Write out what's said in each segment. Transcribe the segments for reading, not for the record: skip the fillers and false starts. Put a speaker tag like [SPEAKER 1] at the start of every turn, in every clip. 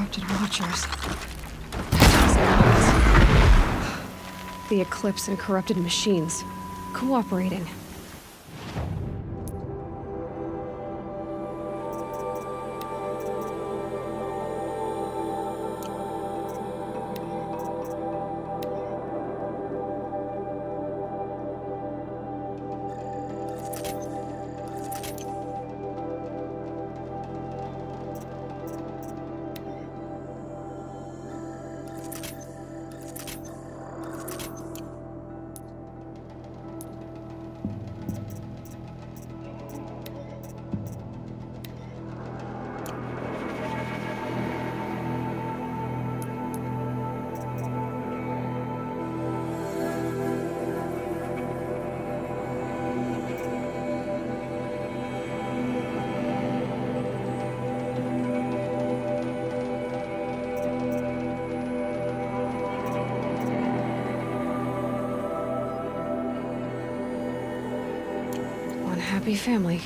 [SPEAKER 1] corrupted Watchers. The Eclipse and corrupted machines. Cooperating. Happy family.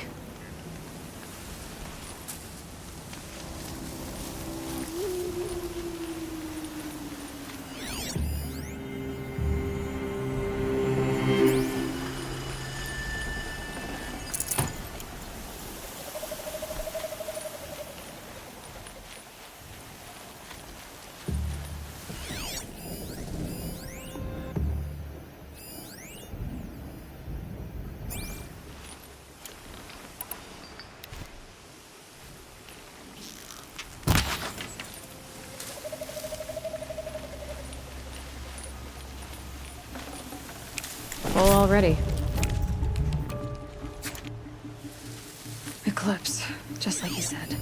[SPEAKER 1] Full already. Eclipse, just like he said.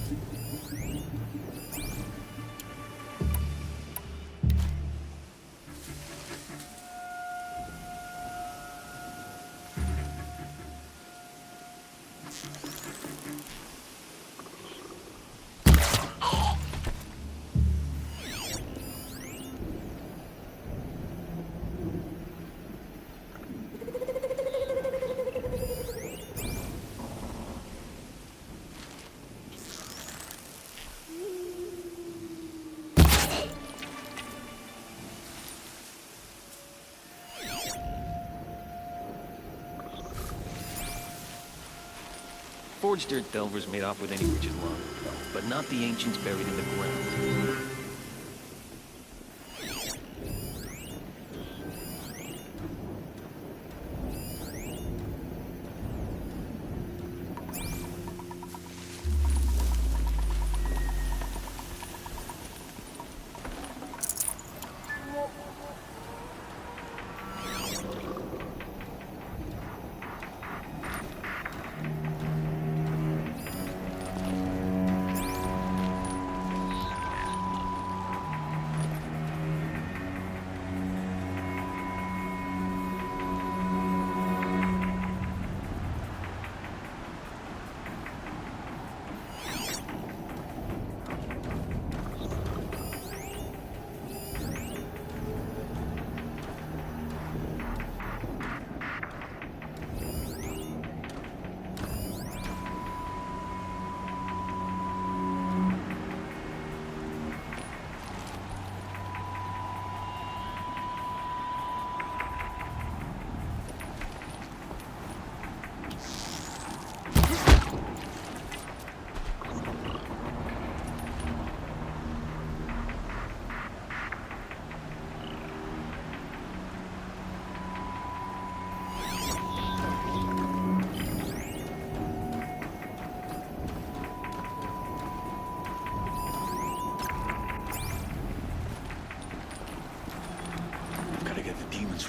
[SPEAKER 2] Forged dirt delvers made off with any witch's lung, but not the ancients buried in the ground.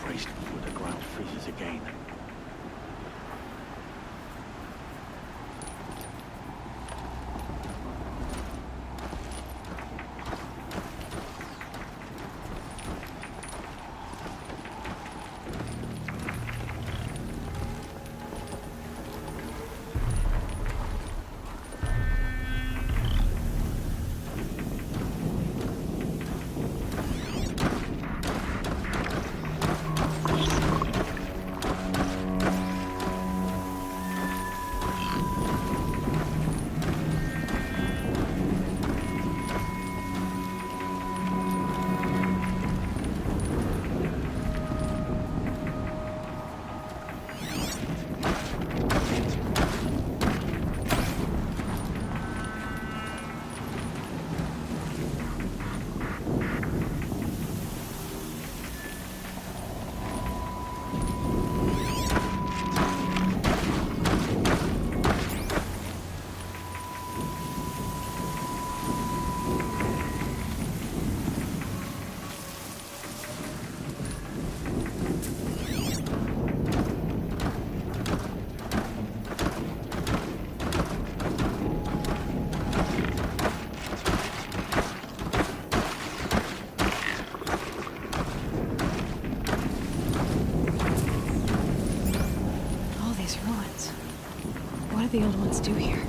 [SPEAKER 3] Raised before the ground freezes again.
[SPEAKER 1] the old ones do here?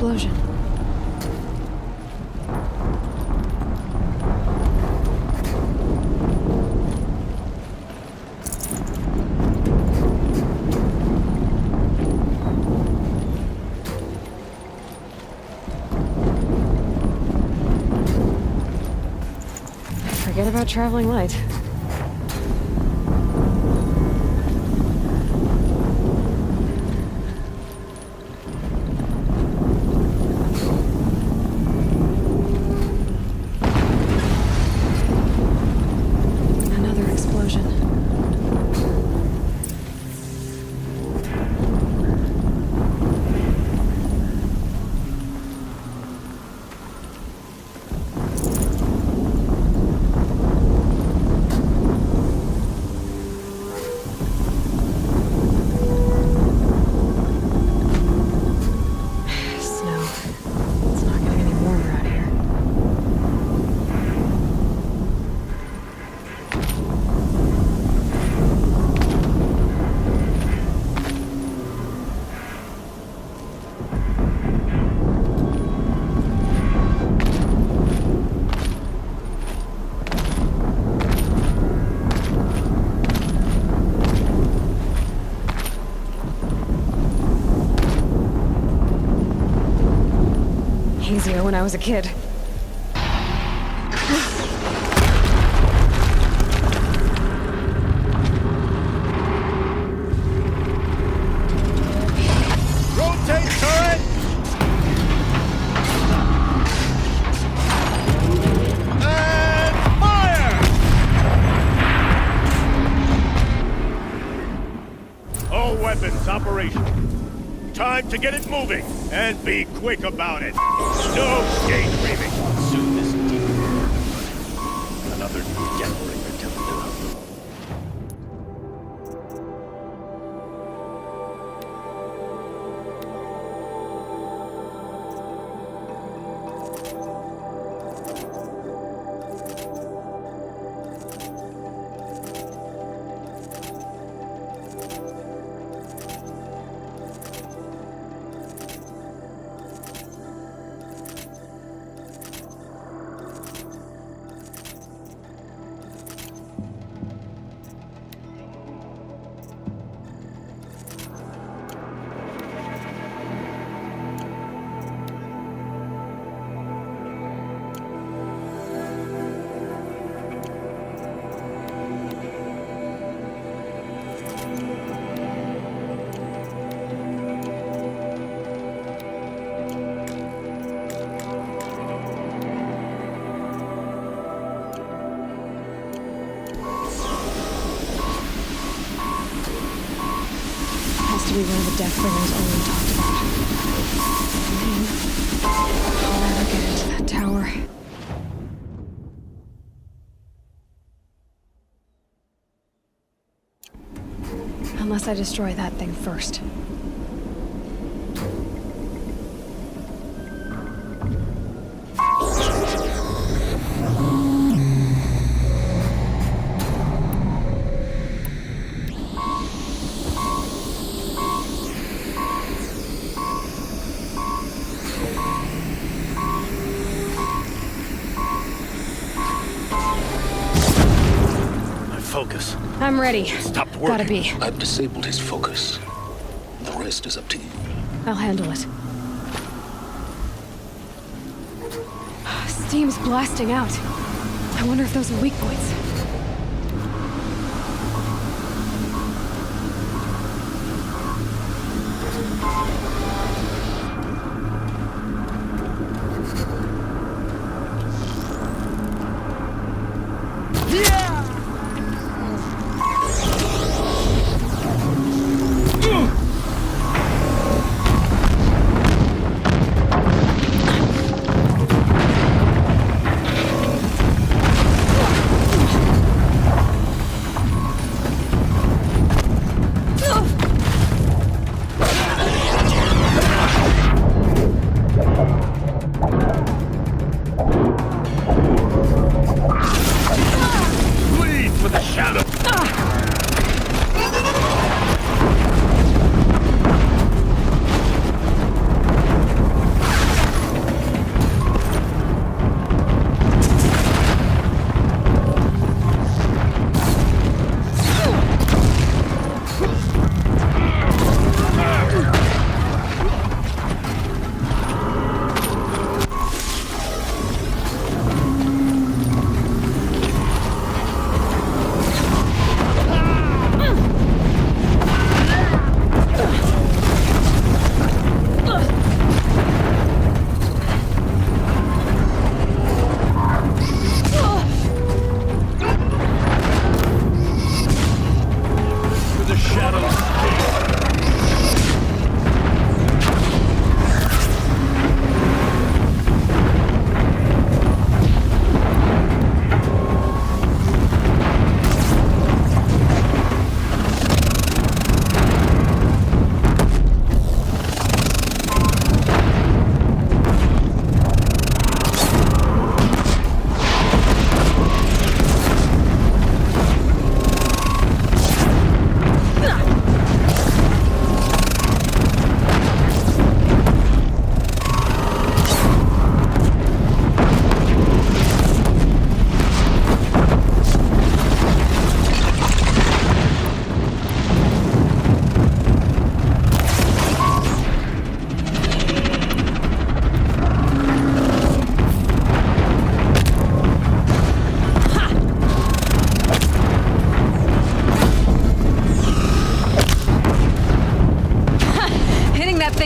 [SPEAKER 1] explosion. about traveling light. Another explosion. Snow. It's not getting any warmer out here. Easier when I was a kid.
[SPEAKER 3] Rotate turret! And fire! All weapons operational. Time to get it moving, and be quick about it. No daydreaming. Soon this demon. Another Deathbringer to the door. Has to be where the Deathbringers only talked about. I'll never get into that tower. Unless I destroy that thing first. Focus.
[SPEAKER 1] I'm ready.
[SPEAKER 3] Stopped working.
[SPEAKER 1] Gotta be.
[SPEAKER 4] I've disabled his focus. The rest is up to you.
[SPEAKER 1] I'll handle it. Steam's blasting out. I wonder if those are weak points.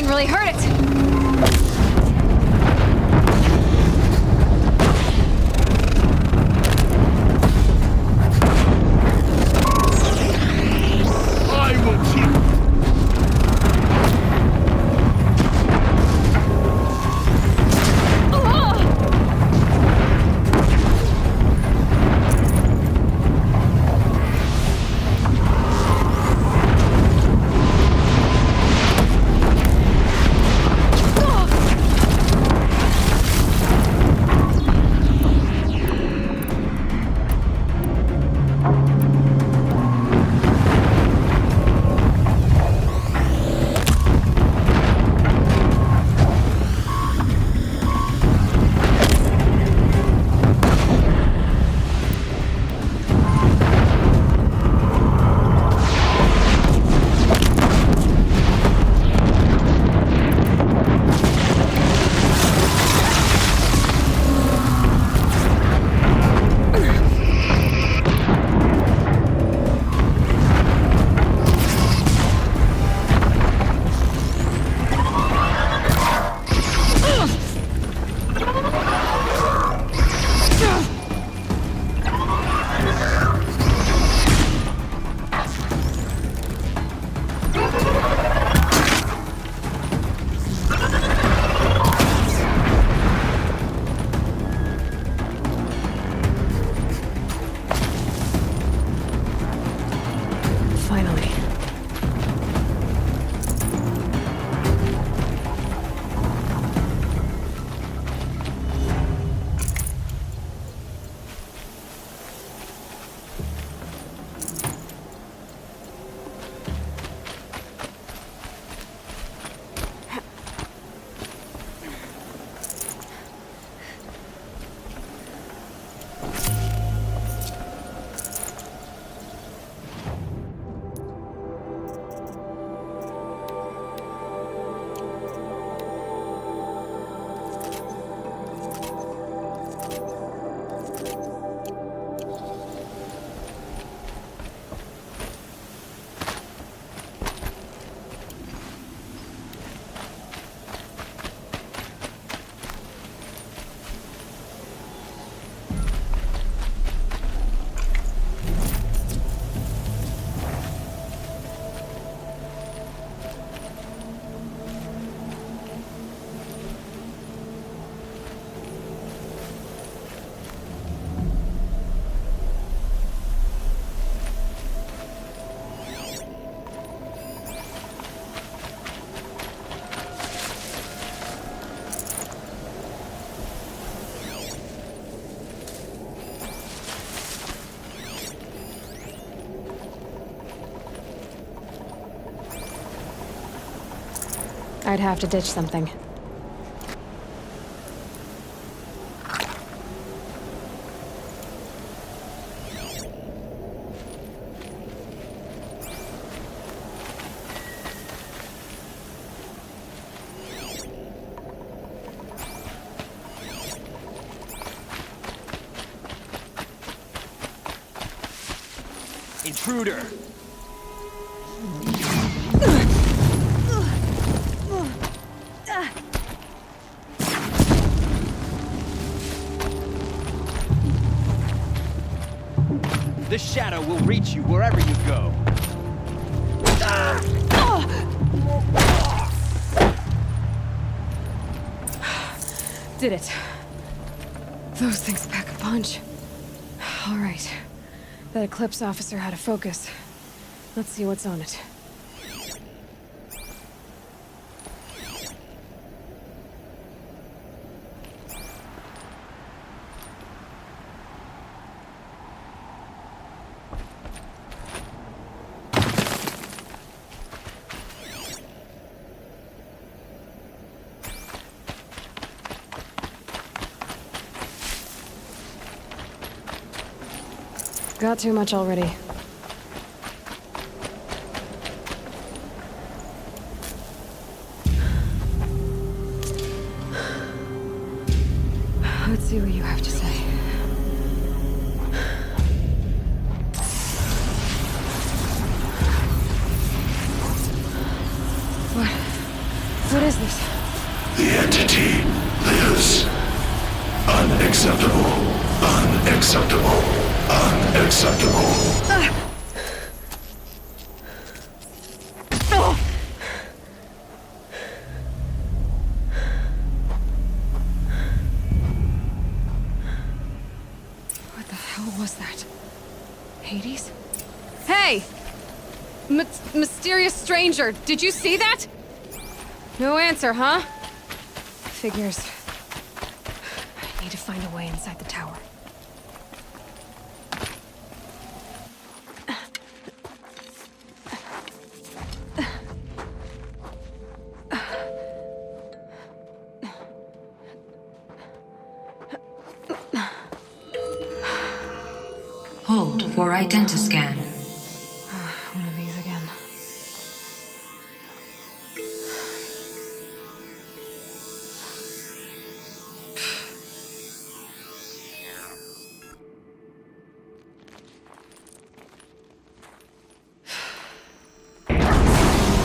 [SPEAKER 1] Really hurt it.
[SPEAKER 3] I will keep.
[SPEAKER 1] Finally. I'd have to ditch something.
[SPEAKER 2] Intruder! The shadow will reach you wherever you go. Ah!
[SPEAKER 1] Did it. Those things pack a punch. All right. That Eclipse officer had a focus. Let's see what's on it. Got too much already. Let's see what you have to say. What is this?
[SPEAKER 5] The entity lives. Unacceptable. Unacceptable. Unacceptable.
[SPEAKER 1] What the hell was that? Hades? Hey! Mysterious stranger, did you see that? No answer, huh? Figures. I need to find a way inside the tower.
[SPEAKER 6] Hold for identiscan.
[SPEAKER 1] One of these again.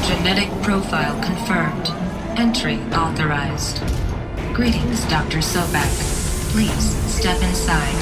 [SPEAKER 6] Genetic profile confirmed. Entry authorized. Greetings, Dr. Sobek. Please step inside.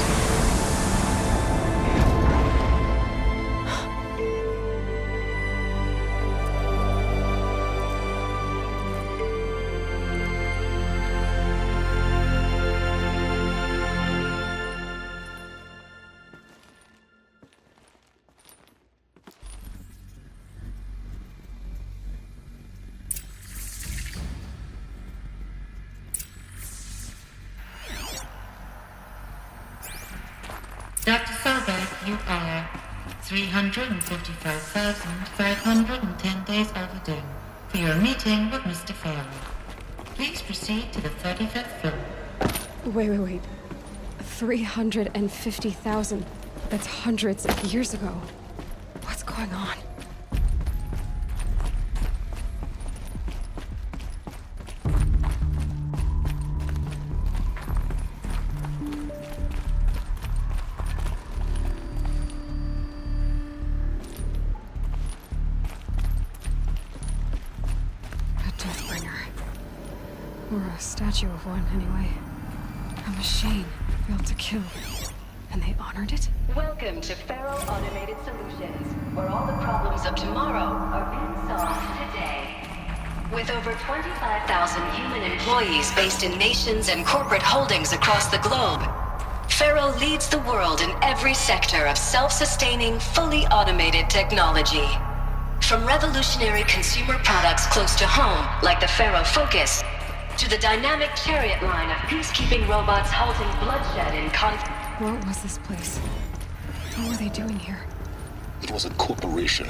[SPEAKER 7] Dr. Sobek, you are 355,510 days overdue for your meeting with Mr. Farrell. Please proceed to the 35th floor.
[SPEAKER 1] Wait. 350,000. That's hundreds of years ago. What's going on? Or a statue of one, anyway. A machine built to kill. And they honored it?
[SPEAKER 8] Welcome to Faro Automated Solutions, where all the problems of tomorrow are being solved today. With over 25,000 human employees based in nations and corporate holdings across the globe, Faro leads the world in every sector of self-sustaining, fully automated technology. From revolutionary consumer products close to home, like the Faro Focus, to the dynamic chariot line of peacekeeping robots halting bloodshed in conflict.
[SPEAKER 1] What was this place? What were they doing here?
[SPEAKER 4] It was a corporation.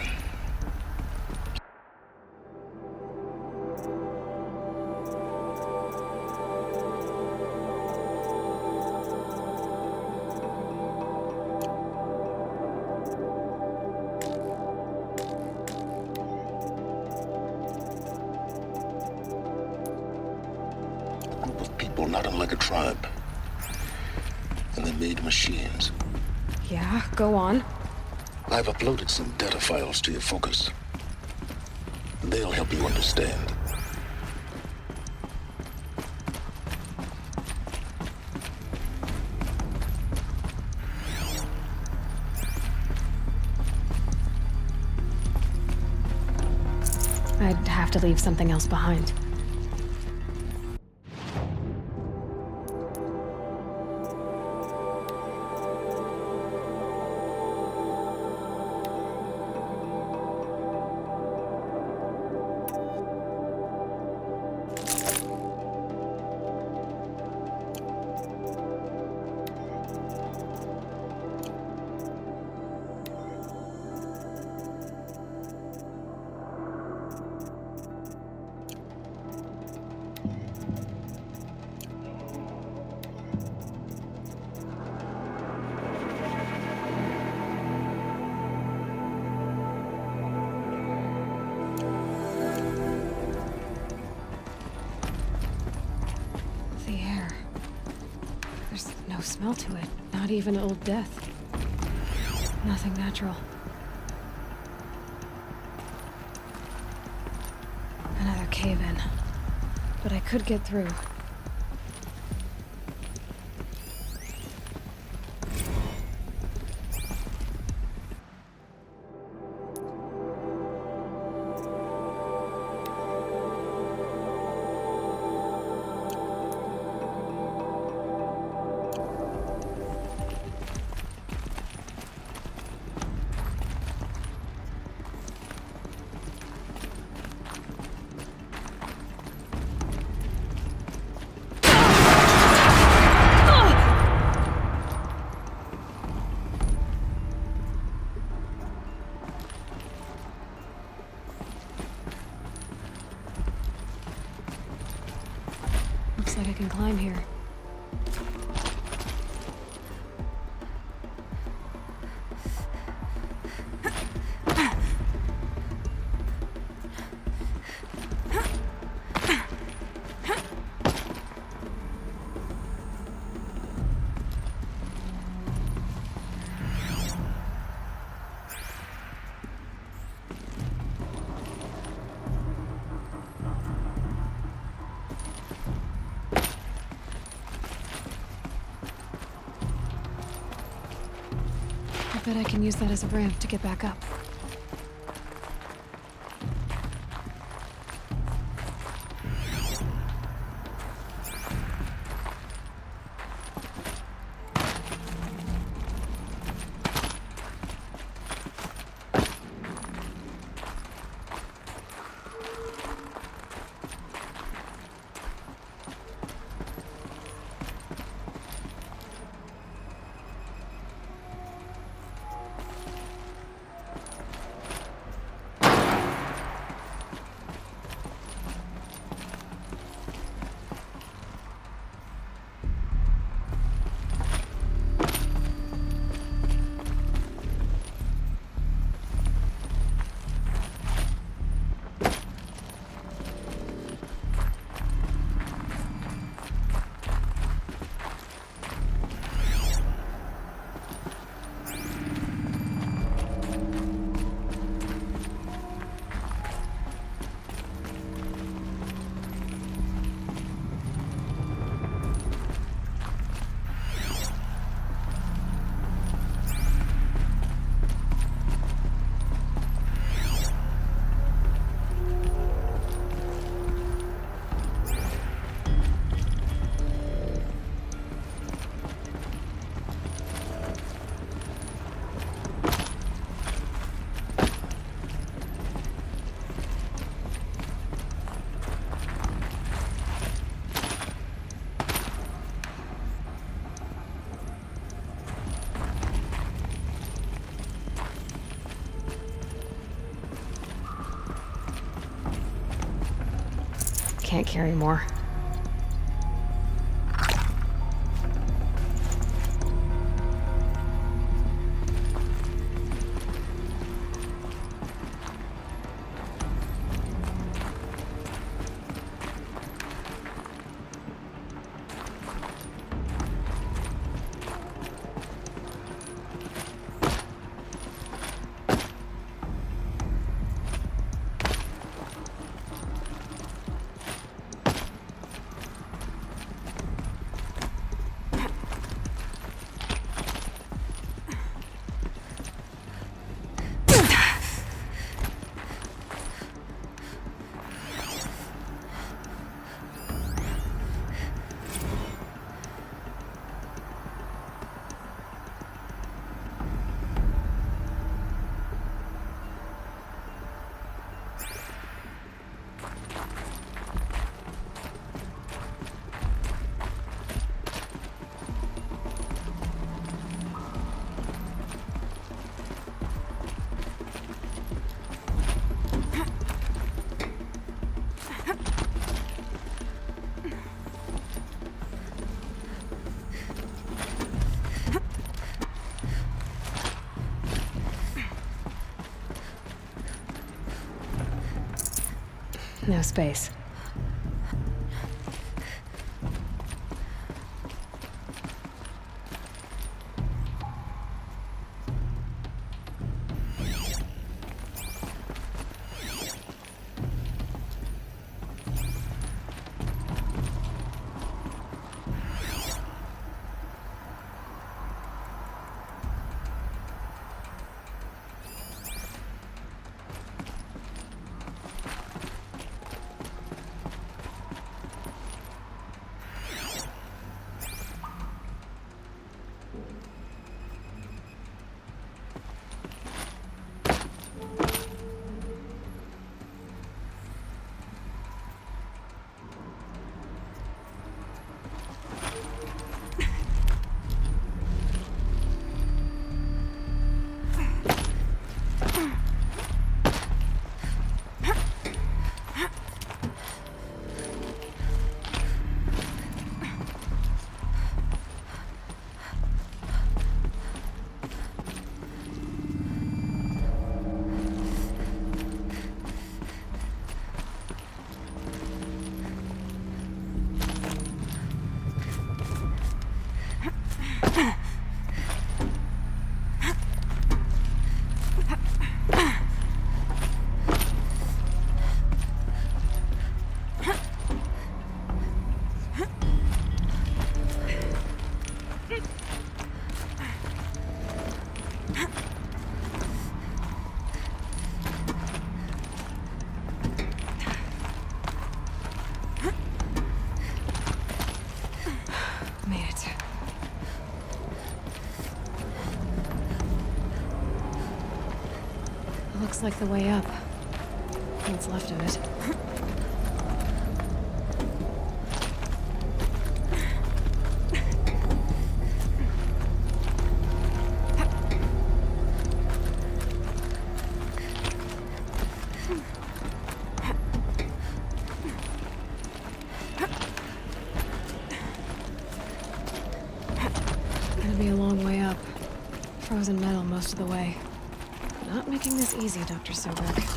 [SPEAKER 4] Not unlike a tribe. And they made machines.
[SPEAKER 1] Yeah, go on.
[SPEAKER 4] I've uploaded some data files to your Focus. They'll help you understand.
[SPEAKER 1] I'd have to leave something else behind. smell to it. Not even Old Death. Nothing natural. Another cave-in. But I could get through. Looks like I can climb here. I bet I can use that as a ramp to get back up. Can't carry more. No space. Looks like the way up. What's left of it. Gonna be a long way up. Frozen metal most of the way. Not making this easy, Dr. Sobek.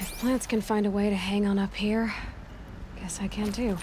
[SPEAKER 1] If plants can find a way to hang on up here, guess I can too.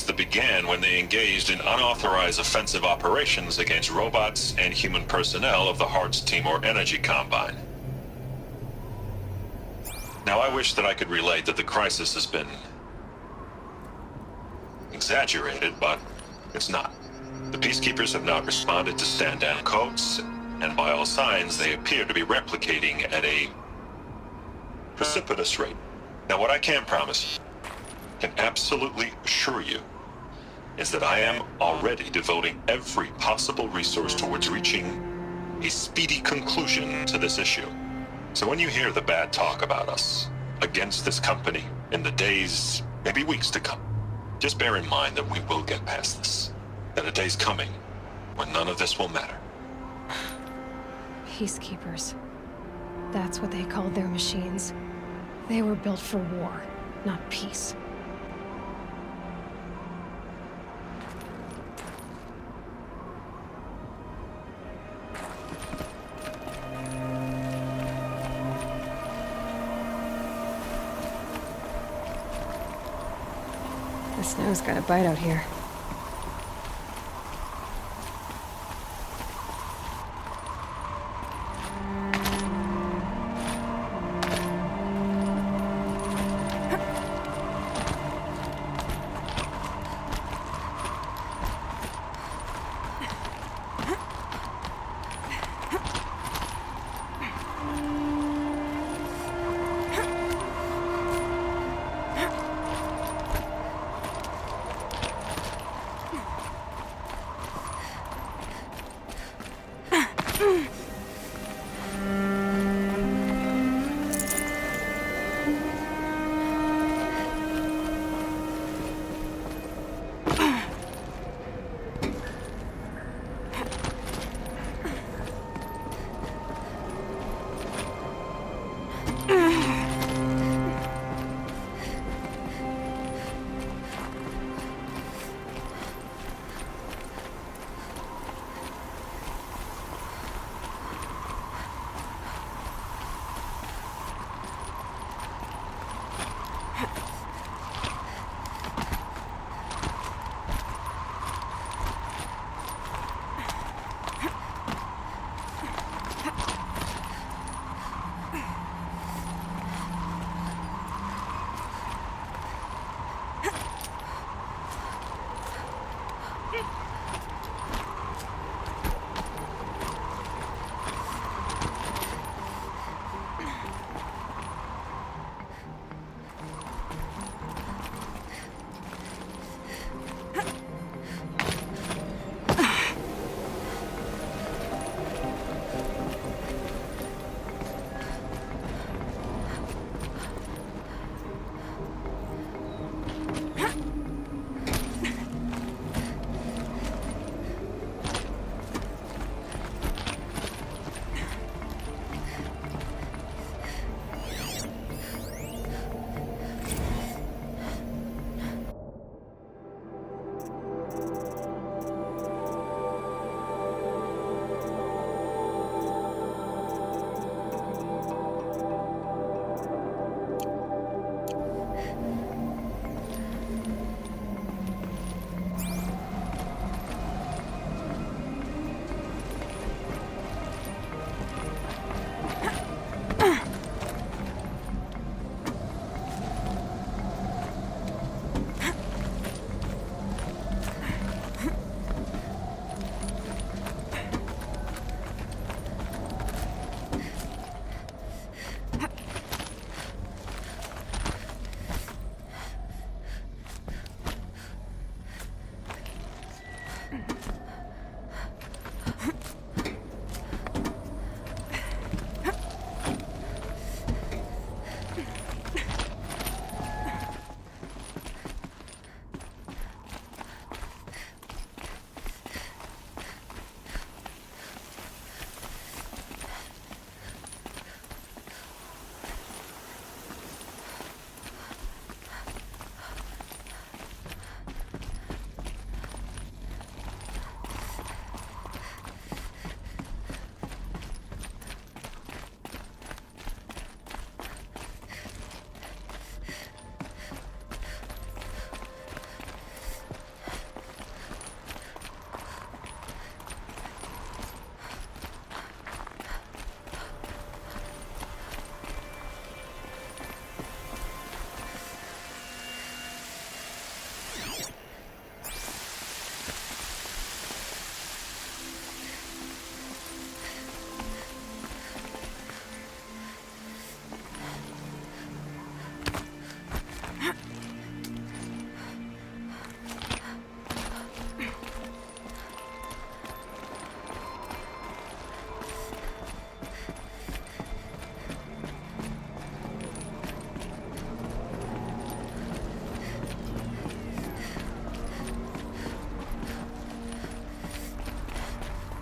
[SPEAKER 9] That began when they engaged in unauthorized offensive operations against robots and human personnel of the Hearts Timor Energy Combine. Now, I wish that I could relate that the crisis has been exaggerated, but it's not. The Peacekeepers have not responded to stand-down codes, and by all signs, they appear to be replicating at a precipitous rate. Now, what I can promise, can absolutely assure you, is that I am already devoting every possible resource towards reaching a speedy conclusion to this issue. So when you hear the bad talk about us against this company in the days, maybe weeks to come, just bear in mind that we will get past this. That a day's coming when none of this will matter.
[SPEAKER 1] Peacekeepers. That's what they called their machines. They were built for war, not peace. The snow's got a bite out here.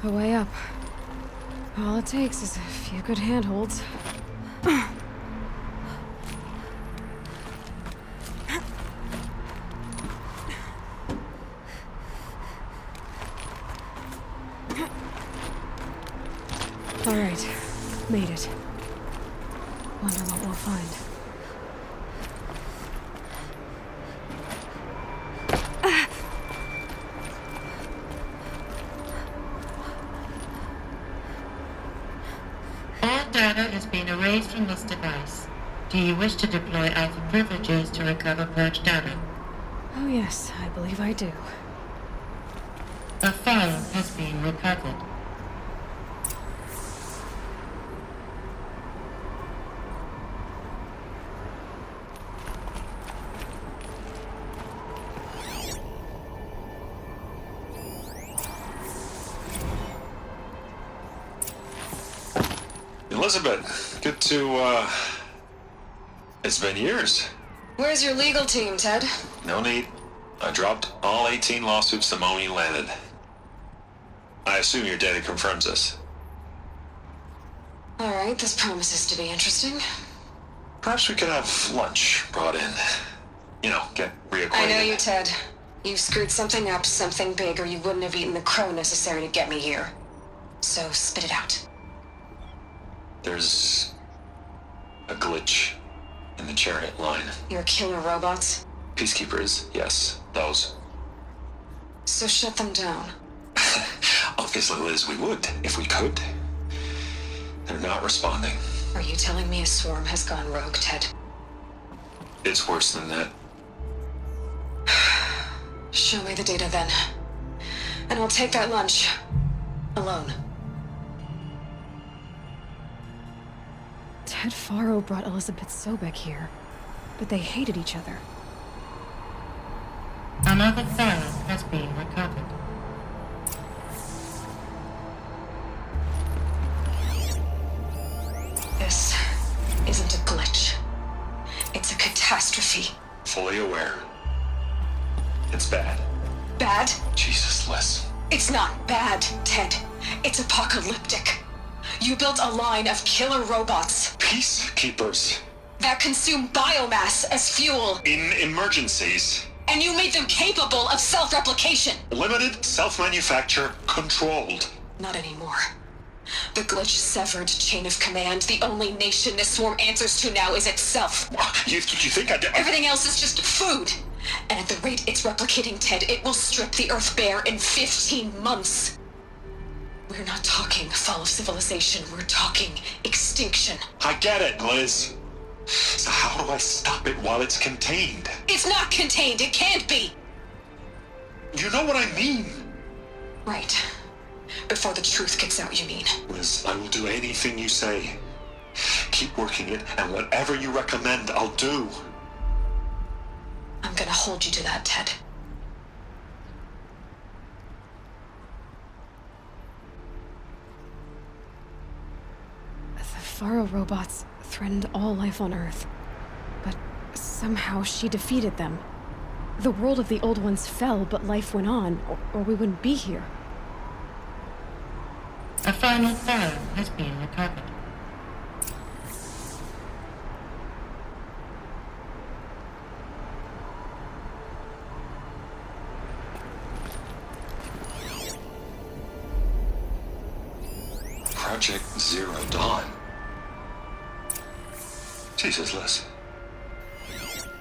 [SPEAKER 1] A way up. All it takes is a few good handholds. All right, made it. Wonder what we'll find.
[SPEAKER 7] All data is being erased from this device. Do you wish to deploy Alpha privileges to recover purged data?
[SPEAKER 1] Oh yes, I believe I do.
[SPEAKER 7] A file has been recovered.
[SPEAKER 9] Elizabeth, good to, it's been years.
[SPEAKER 1] Where's your legal team, Ted?
[SPEAKER 9] No need. I dropped all 18 lawsuits the moment you landed. I assume your data confirms this.
[SPEAKER 1] All right, this promises to be interesting.
[SPEAKER 9] Perhaps we could have lunch brought in. You know, get reacquainted.
[SPEAKER 1] I know you, Ted. You screwed something up, something big, or you wouldn't have eaten the crow necessary to get me here. So spit it out.
[SPEAKER 9] There's a glitch in the chariot line.
[SPEAKER 1] Your killer robots?
[SPEAKER 9] Peacekeepers, yes, those.
[SPEAKER 1] So shut them down.
[SPEAKER 9] Obviously, Liz, we would, if we could. They're not responding.
[SPEAKER 1] Are you telling me a swarm has gone rogue, Ted?
[SPEAKER 9] It's worse than that.
[SPEAKER 1] Show me the data then. And I'll take that lunch. Alone. Ted Faro brought Elizabeth Sobek here, but they hated each other.
[SPEAKER 7] Another file has been recovered.
[SPEAKER 1] This isn't a glitch. It's a catastrophe.
[SPEAKER 9] Fully aware. It's bad.
[SPEAKER 1] Bad?
[SPEAKER 9] Jesus, Liz.
[SPEAKER 1] It's not bad, Ted. It's apocalyptic. You built a line of killer robots
[SPEAKER 9] Peacekeepers.
[SPEAKER 1] that consume biomass as fuel,
[SPEAKER 9] In emergencies.
[SPEAKER 1] and you made them capable of self-replication.
[SPEAKER 9] Limited, self-manufacture, controlled.
[SPEAKER 1] Not anymore. The glitch severed chain of command. The only nation this swarm answers to now is itself.
[SPEAKER 9] You think I did?
[SPEAKER 1] Everything else is just food. And at the rate it's replicating, Ted, it will strip the Earth bare in 15 months. We're not talking fall of civilization. We're talking extinction.
[SPEAKER 9] I get it, Liz. So how do I stop it while it's contained?
[SPEAKER 1] It's not contained. It can't be.
[SPEAKER 9] You know what I mean.
[SPEAKER 1] Right. Before the truth gets out, you mean?
[SPEAKER 9] Liz, I will do anything you say. Keep working it, and whatever you recommend, I'll do.
[SPEAKER 1] I'm gonna hold you to that, Ted.
[SPEAKER 10] Faro robots threatened all life on Earth, but somehow she defeated them. The world of the Old Ones fell, but life went on, or we wouldn't be here.
[SPEAKER 7] A final Pharaoh has been recovered.
[SPEAKER 9] Project Zero Dawn. Jesus, Liz.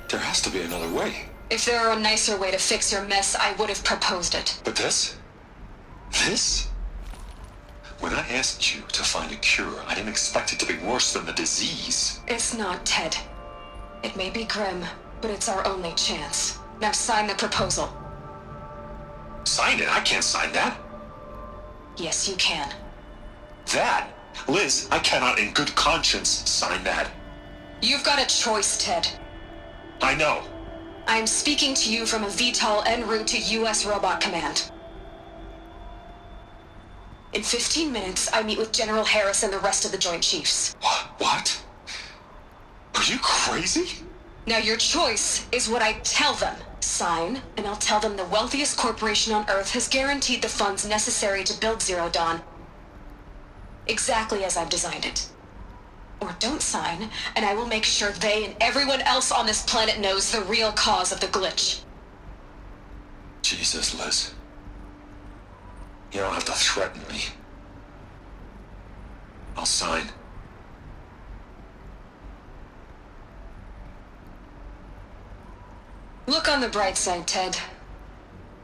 [SPEAKER 9] There has to be another way.
[SPEAKER 1] If there were a nicer way to fix your mess, I would have proposed it.
[SPEAKER 9] But this? This? When I asked you to find a cure, I didn't expect it to be worse than the disease.
[SPEAKER 1] It's not, Ted. It may be grim, but it's our only chance. Now sign the proposal.
[SPEAKER 9] Sign it? I can't sign that.
[SPEAKER 1] Yes, you can.
[SPEAKER 9] That? Liz, I cannot in good conscience sign that.
[SPEAKER 1] You've got a choice, Ted.
[SPEAKER 9] I know.
[SPEAKER 1] I am speaking to you from a VTOL en route to U.S. Robot Command. In 15 minutes, I meet with General Harris and the rest of the Joint Chiefs.
[SPEAKER 9] What? Are you crazy?
[SPEAKER 1] Now your choice is what I tell them. Sign, and I'll tell them the wealthiest corporation on Earth has guaranteed the funds necessary to build Zero Dawn. Exactly as I've designed it. Or don't sign, and I will make sure they and everyone else on this planet knows the real cause of the glitch.
[SPEAKER 9] Jesus, Liz. You don't have to threaten me. I'll sign.
[SPEAKER 1] Look on the bright side, Ted.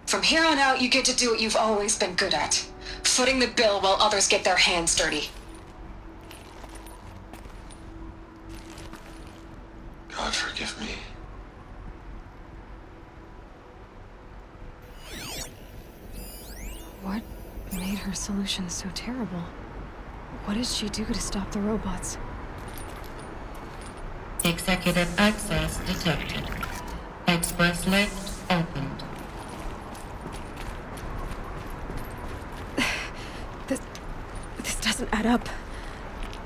[SPEAKER 1] From here on out, you get to do what you've always been good at. Footing the bill while others get their hands dirty.
[SPEAKER 9] God forgive me.
[SPEAKER 10] What made her solution so terrible? What did she do to stop the robots?
[SPEAKER 7] Executive access detected. Express lift opened.
[SPEAKER 10] This doesn't add up.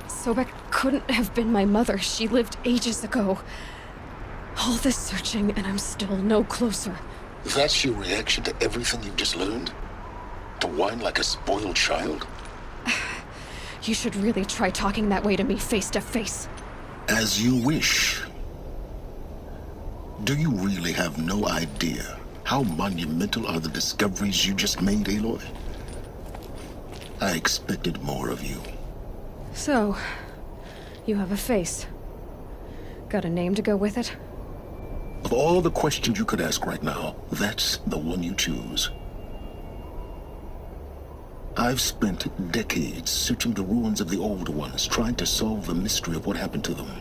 [SPEAKER 10] Sobek couldn't have been my mother. She lived ages ago. All this searching, and I'm still no closer.
[SPEAKER 4] That's your reaction to everything you've just learned? To whine like a spoiled child?
[SPEAKER 10] You should really try talking that way to me face to face.
[SPEAKER 4] As you wish. Do you really have no idea how monumental are the discoveries you just made, Aloy? I expected more of you.
[SPEAKER 10] So, you have a face. Got a name to go with it?
[SPEAKER 4] Of all the questions you could ask right now, that's the one you choose. I've spent decades searching the ruins of the Old Ones, trying to solve the mystery of what happened to them.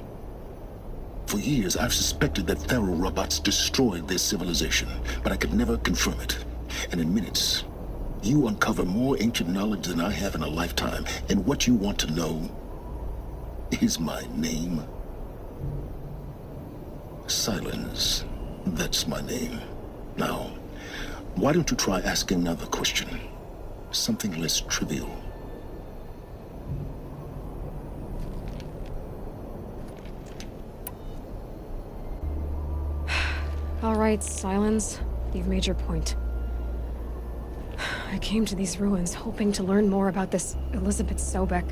[SPEAKER 4] For years, I've suspected that Faro robots destroyed their civilization, but I could never confirm it. And in minutes, you uncover more ancient knowledge than I have in a lifetime, and what you want to know is my name. Silence. That's my name. Now, why don't you try asking another question? Something less trivial.
[SPEAKER 10] All right, Silence. You've made your point. I came to these ruins hoping to learn more about this Elizabeth Sobek.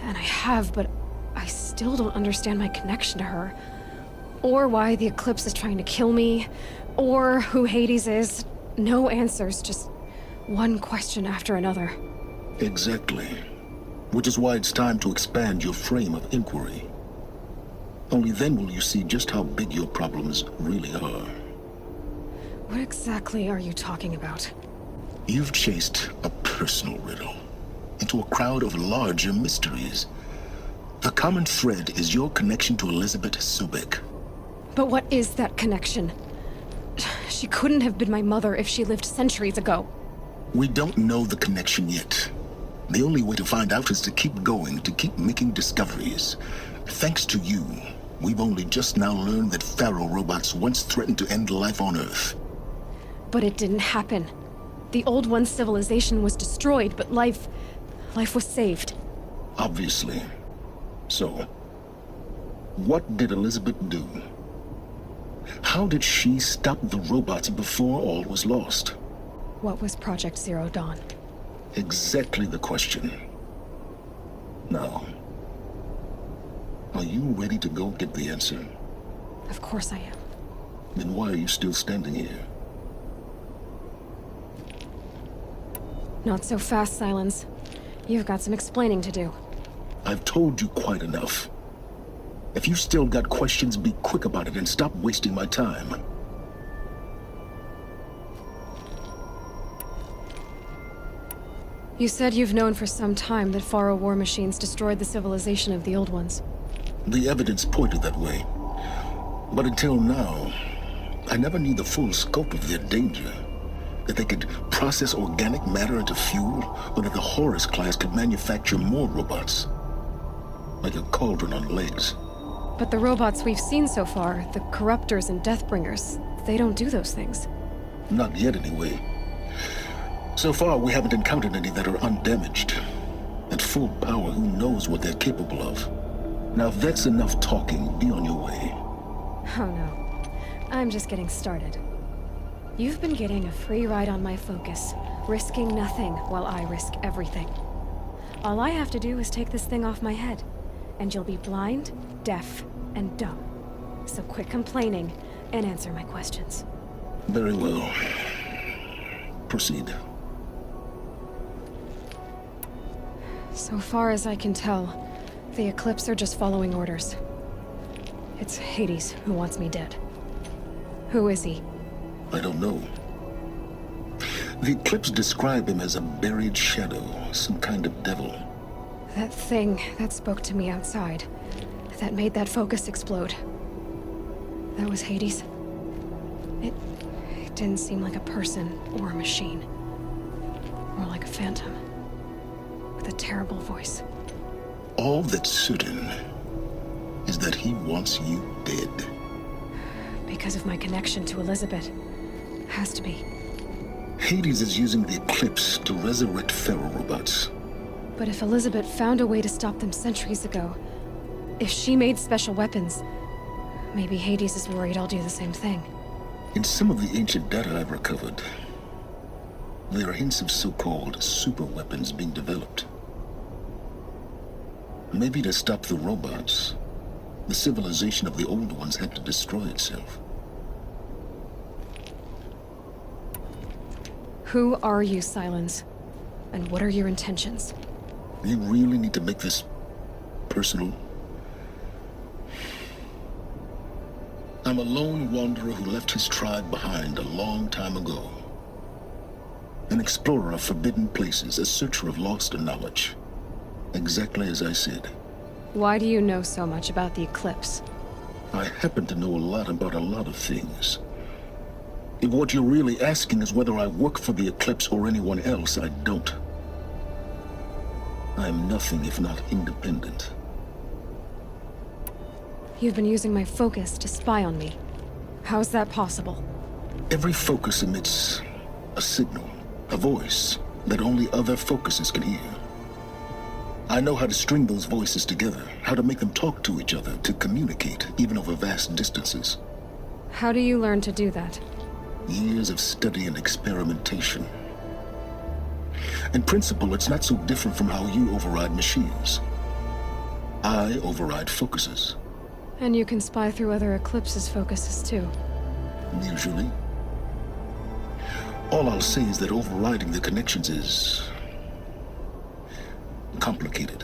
[SPEAKER 10] And I have, but I still don't understand my connection to her. Or why the Eclipse is trying to kill me. Or who Hades is. No answers, just one question after another.
[SPEAKER 4] Exactly. Which is why it's time to expand your frame of inquiry. Only then will you see just how big your problems really are.
[SPEAKER 10] What exactly are you talking about?
[SPEAKER 4] You've chased a personal riddle into a crowd of larger mysteries. The common thread is your connection to Elizabeth Sobek.
[SPEAKER 10] But what is that connection? She couldn't have been my mother if she lived centuries ago.
[SPEAKER 4] We don't know the connection yet. The only way to find out is to keep going, to keep making discoveries. Thanks to you, we've only just now learned that Faro robots once threatened to end life on Earth.
[SPEAKER 10] But it didn't happen. The Old One's civilization was destroyed, but life was saved.
[SPEAKER 4] Obviously. So, what did Elizabeth do? How did she stop the robots before all was lost?
[SPEAKER 10] What was Project Zero Dawn?
[SPEAKER 4] Exactly the question. Now, are you ready to go get the answer?
[SPEAKER 10] Of course I am.
[SPEAKER 4] Then why are you still standing here?
[SPEAKER 10] Not so fast, Silence. You've got some explaining to do.
[SPEAKER 4] I've told you quite enough. If you still got questions, be quick about it and stop wasting my time.
[SPEAKER 10] You said you've known for some time that Faro war machines destroyed the civilization of the Old Ones.
[SPEAKER 4] The evidence pointed that way. But until now, I never knew the full scope of their danger. That they could process organic matter into fuel, or that the Horus class could manufacture more robots. Like a cauldron on legs.
[SPEAKER 10] But the robots we've seen so far, the Corruptors and Deathbringers, they don't do those things.
[SPEAKER 4] Not yet, anyway. So far, we haven't encountered any that are undamaged. At full power, who knows what they're capable of? Now, if that's enough talking, be on your way.
[SPEAKER 10] Oh no. I'm just getting started. You've been getting a free ride on my focus, risking nothing while I risk everything. All I have to do is take this thing off my head, and you'll be blind, deaf, and dumb. So quit complaining and answer my questions.
[SPEAKER 4] Very well. Proceed.
[SPEAKER 10] So far as I can tell, the Eclipse are just following orders. It's Hades who wants me dead. Who is he?
[SPEAKER 4] I don't know. The Eclipse describe him as a buried shadow, some kind of devil.
[SPEAKER 10] That thing that spoke to me outside, that made that focus explode. That was Hades. It didn't seem like a person or a machine. More like a phantom. With a terrible voice.
[SPEAKER 4] All that's certain is that he wants you dead.
[SPEAKER 10] Because of my connection to Elizabeth. Has to be.
[SPEAKER 4] Hades is using the Eclipse to resurrect Faro robots.
[SPEAKER 10] But if Elizabeth found a way to stop them centuries ago, if she made special weapons, maybe Hades is worried I'll do the same thing.
[SPEAKER 4] In some of the ancient data I've recovered, there are hints of so-called super weapons being developed. Maybe to stop the robots, the civilization of the old ones had to destroy itself.
[SPEAKER 10] Who are you, Silence? And what are your intentions?
[SPEAKER 4] You really need to make this personal? I'm a lone wanderer who left his tribe behind a long time ago. An explorer of forbidden places, a searcher of lost knowledge. Exactly as I said.
[SPEAKER 10] Why do you know so much about the Eclipse?
[SPEAKER 4] I happen to know a lot about a lot of things. If what you're really asking is whether I work for the Eclipse or anyone else, I don't. I am nothing if not independent.
[SPEAKER 10] You've been using my focus to spy on me. How's that possible?
[SPEAKER 4] Every focus emits a signal, a voice, that only other focuses can hear. I know how to string those voices together, how to make them talk to each other, to communicate, even over vast distances.
[SPEAKER 10] How do you learn to do that?
[SPEAKER 4] Years of study and experimentation. In principle, it's not so different from how you override machines. I override focuses.
[SPEAKER 10] And you can spy through other Eclipse's focuses too.
[SPEAKER 4] Usually. All I'll say is that overriding the connections is complicated.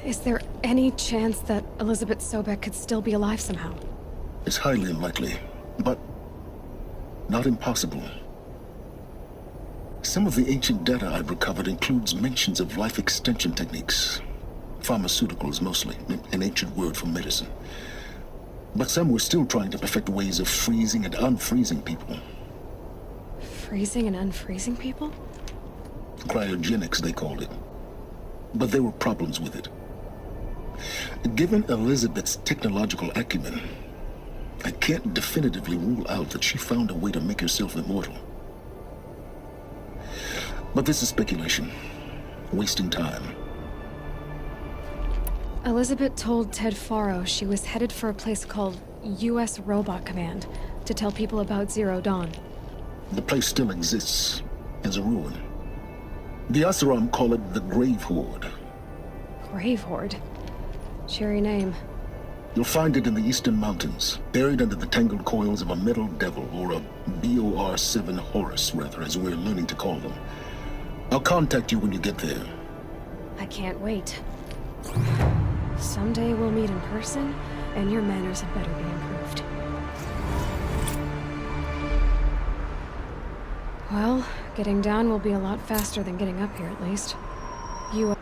[SPEAKER 10] Is there any chance that Elizabeth Sobek could still be alive somehow?
[SPEAKER 4] It's highly unlikely, but not impossible. Some of the ancient data I've recovered includes mentions of life extension techniques. Pharmaceuticals, mostly, an ancient word for medicine. But some were still trying to perfect ways of freezing and unfreezing people.
[SPEAKER 10] Freezing and unfreezing people?
[SPEAKER 4] Cryogenics, they called it. But there were problems with it. Given Elizabeth's technological acumen, I can't definitively rule out that she found a way to make herself immortal. But this is speculation, wasting time.
[SPEAKER 10] Elizabeth told Ted Faro she was headed for a place called U.S. Robot Command to tell people about Zero Dawn.
[SPEAKER 4] The place still exists as a ruin. The Oseram call it the Grave Horde.
[SPEAKER 10] Grave Horde? Cheery name.
[SPEAKER 4] You'll find it in the Eastern Mountains, buried under the tangled coils of a metal devil, or a BOR-7 Horus, rather, as we're learning to call them. I'll contact you when you get there.
[SPEAKER 10] I can't wait. Someday we'll meet in person, and your manners had better be improved. Well, getting down will be a lot faster than getting up here, at least. You...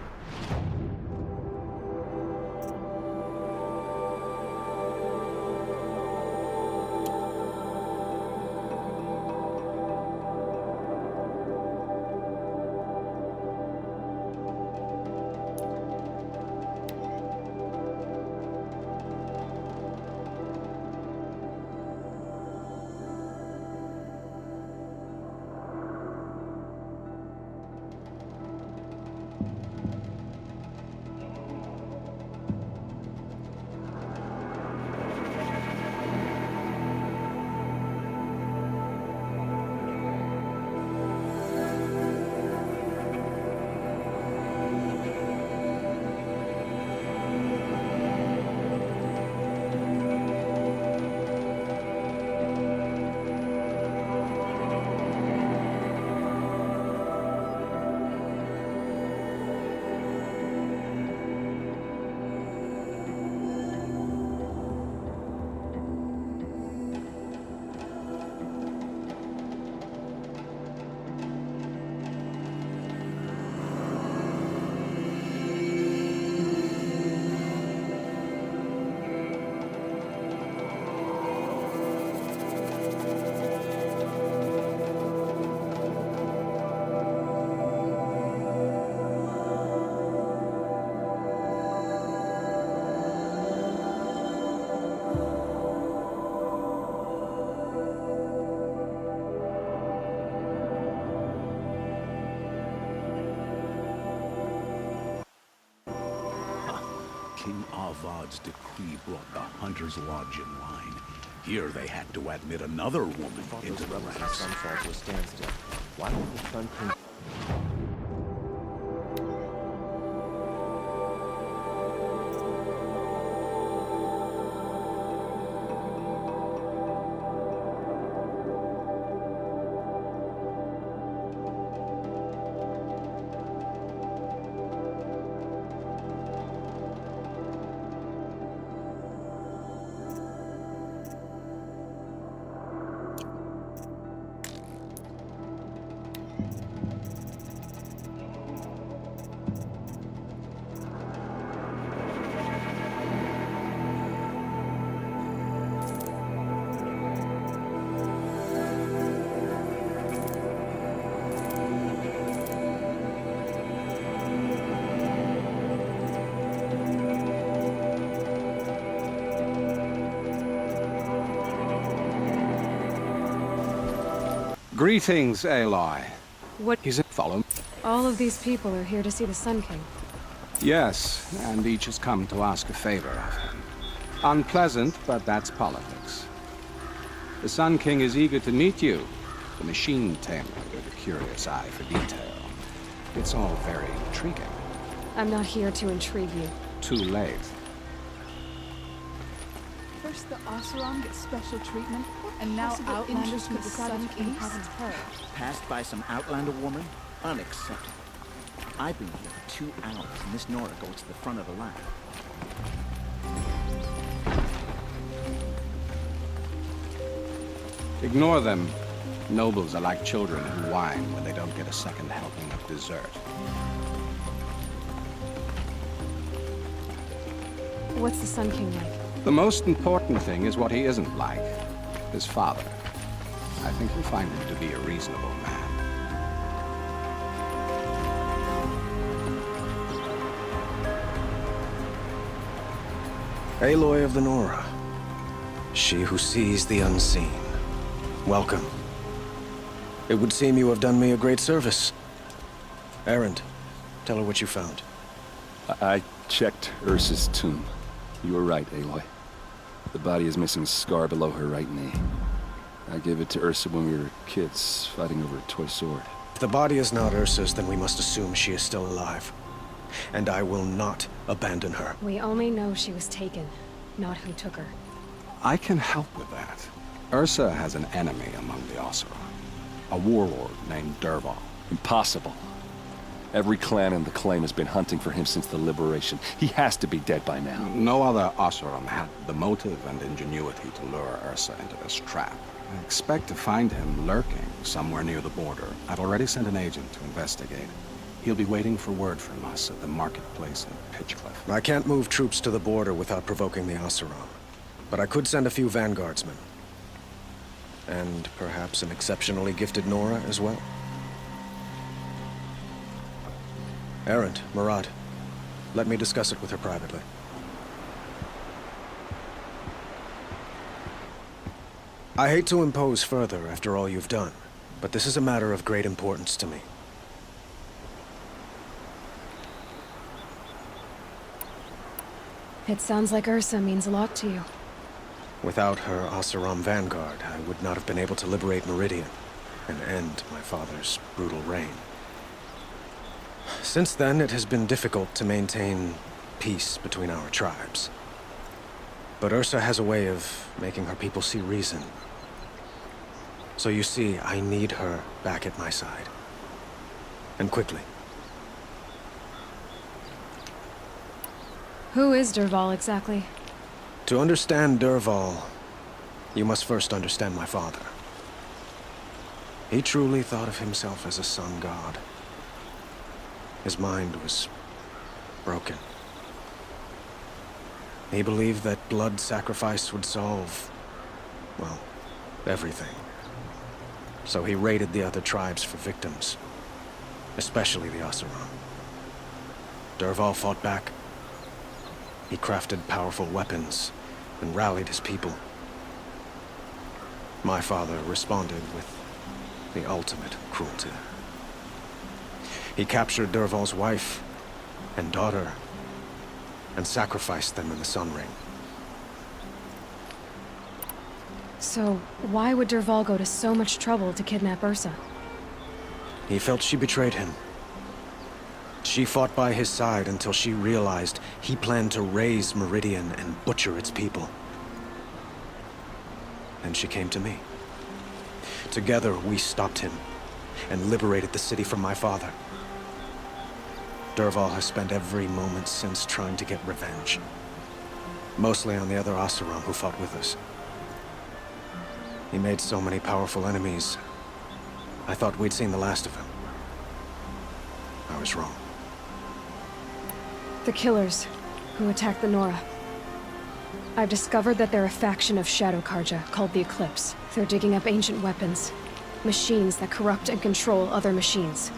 [SPEAKER 11] King Avad's decree brought the Hunter's Lodge in line. Here they had to admit another woman into the ranks.
[SPEAKER 2] Sun fall to a standstill. Why would the Sun King...
[SPEAKER 12] Greetings, Aloy.
[SPEAKER 10] What?
[SPEAKER 12] He's a follow.
[SPEAKER 10] All of these people are here to see the Sun King.
[SPEAKER 12] Yes, and each has come to ask a favor of him. Unpleasant, but that's politics. The Sun King is eager to meet you, the machine tamer with a curious eye for detail. It's all very intriguing.
[SPEAKER 10] I'm not here to intrigue you.
[SPEAKER 12] Too late.
[SPEAKER 13] First the Oseram get special treatment, and now Outlanders get the Sun King haven't heard.
[SPEAKER 14] Passed by some Outlander woman? Unacceptable. I've been here for 2 hours, and this Nora goes to the front of the line.
[SPEAKER 12] Ignore them. Nobles are like children who whine when they don't get a second helping of dessert.
[SPEAKER 10] What's the Sun King like?
[SPEAKER 12] The most important thing is what he isn't like. His father. I think you'll find him to be a reasonable man.
[SPEAKER 15] Aloy of the Nora. She who sees the unseen. Welcome. It would seem you have done me a great service. Erend, tell her what you found.
[SPEAKER 11] I
[SPEAKER 16] checked Ursa's tomb. You were right, Aloy. The body is missing a scar below her right knee. I gave it to Ursa when we were kids, fighting over a toy sword.
[SPEAKER 15] If the body is not Ursa's, then we must assume she is still alive. And I will not abandon her.
[SPEAKER 10] We only know she was taken, not who took her.
[SPEAKER 12] I can help with that. Ursa has an enemy among the Oseram. A warlord named Dervahl.
[SPEAKER 16] Impossible. Every clan in the claim has been hunting for him since the liberation. He has to be dead by now.
[SPEAKER 12] No other Oseram had the motive and ingenuity to lure Ursa into this trap. I expect to find him lurking somewhere near the border. I've already sent an agent to investigate. He'll be waiting for word from us at the marketplace in Pitchcliff.
[SPEAKER 15] I can't move troops to the border without provoking the Oseram. But I could send a few vanguardsmen. And perhaps an exceptionally gifted Nora as well. Erend, Murad, let me discuss it with her privately. I hate to impose further after all you've done, but this is a matter of great importance to me.
[SPEAKER 10] It sounds like Ursa means a lot to you.
[SPEAKER 15] Without her Oseram vanguard, I would not have been able to liberate Meridian and end my father's brutal reign. Since then, it has been difficult to maintain peace between our tribes. But Ursa has a way of making her people see reason. So you see, I need her back at my side. And quickly.
[SPEAKER 10] Who is Dervahl exactly?
[SPEAKER 15] To understand Dervahl, you must first understand my father. He truly thought of himself as a sun god. His mind was broken. He believed that blood sacrifice would solve, well, everything. So he raided the other tribes for victims, especially the Oseram. Dervahl fought back. He crafted powerful weapons and rallied his people. My father responded with the ultimate cruelty. He captured Dervahl's wife and daughter and sacrificed them in the Sun Ring.
[SPEAKER 10] So, why would Dervahl go to so much trouble to kidnap Ursa?
[SPEAKER 15] He felt she betrayed him. She fought by his side until she realized he planned to raise Meridian and butcher its people. And she came to me. Together, we stopped him and liberated the city from my father. Dervahl has spent every moment since trying to get revenge. Mostly on the other Oseram who fought with us. He made so many powerful enemies. I thought we'd seen the last of him. I was wrong.
[SPEAKER 10] The Killers, who attacked the Nora. I've discovered that they're a faction of Shadow Carja called the Eclipse. They're digging up ancient weapons. Machines that corrupt and control other machines.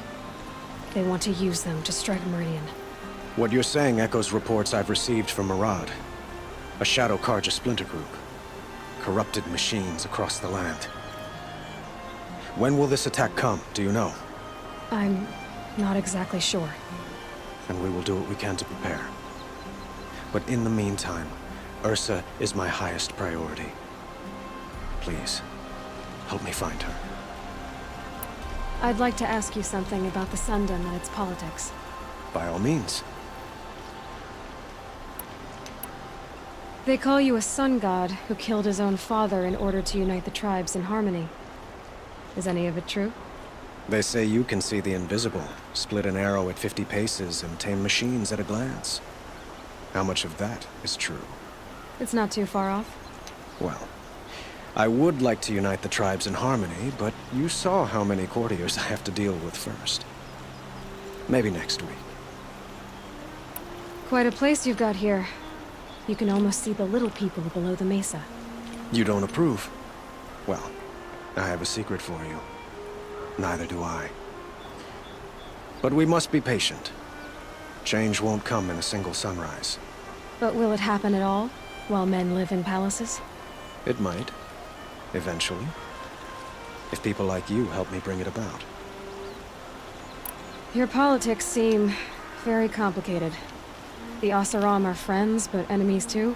[SPEAKER 10] They want to use them to strike Meridian.
[SPEAKER 15] What you're saying echoes reports I've received from Murad. A Shadow Carja splinter group. Corrupted machines across the land. When will this attack come, do you know?
[SPEAKER 10] I'm not exactly sure.
[SPEAKER 15] And we will do what we can to prepare. But in the meantime, Ursa is my highest priority. Please, help me find her.
[SPEAKER 10] I'd like to ask you something about the Sundom and its politics.
[SPEAKER 15] By all means.
[SPEAKER 10] They call you a sun god who killed his own father in order to unite the tribes in harmony. Is any of it true?
[SPEAKER 15] They say you can see the invisible, split an arrow at 50 paces, and tame machines at a glance. How much of that is true?
[SPEAKER 10] It's not too far off.
[SPEAKER 15] Well, I would like to unite the tribes in harmony, but you saw how many courtiers I have to deal with first. Maybe next week.
[SPEAKER 10] Quite a place you've got here. You can almost see the little people below the mesa.
[SPEAKER 15] You don't approve? Well, I have a secret for you. Neither do I. But we must be patient. Change won't come in a single sunrise.
[SPEAKER 10] But will it happen at all, while men live in palaces?
[SPEAKER 15] It might. Eventually. If people like you help me bring it about.
[SPEAKER 10] Your politics seem very complicated. The Oseram are friends, but enemies too?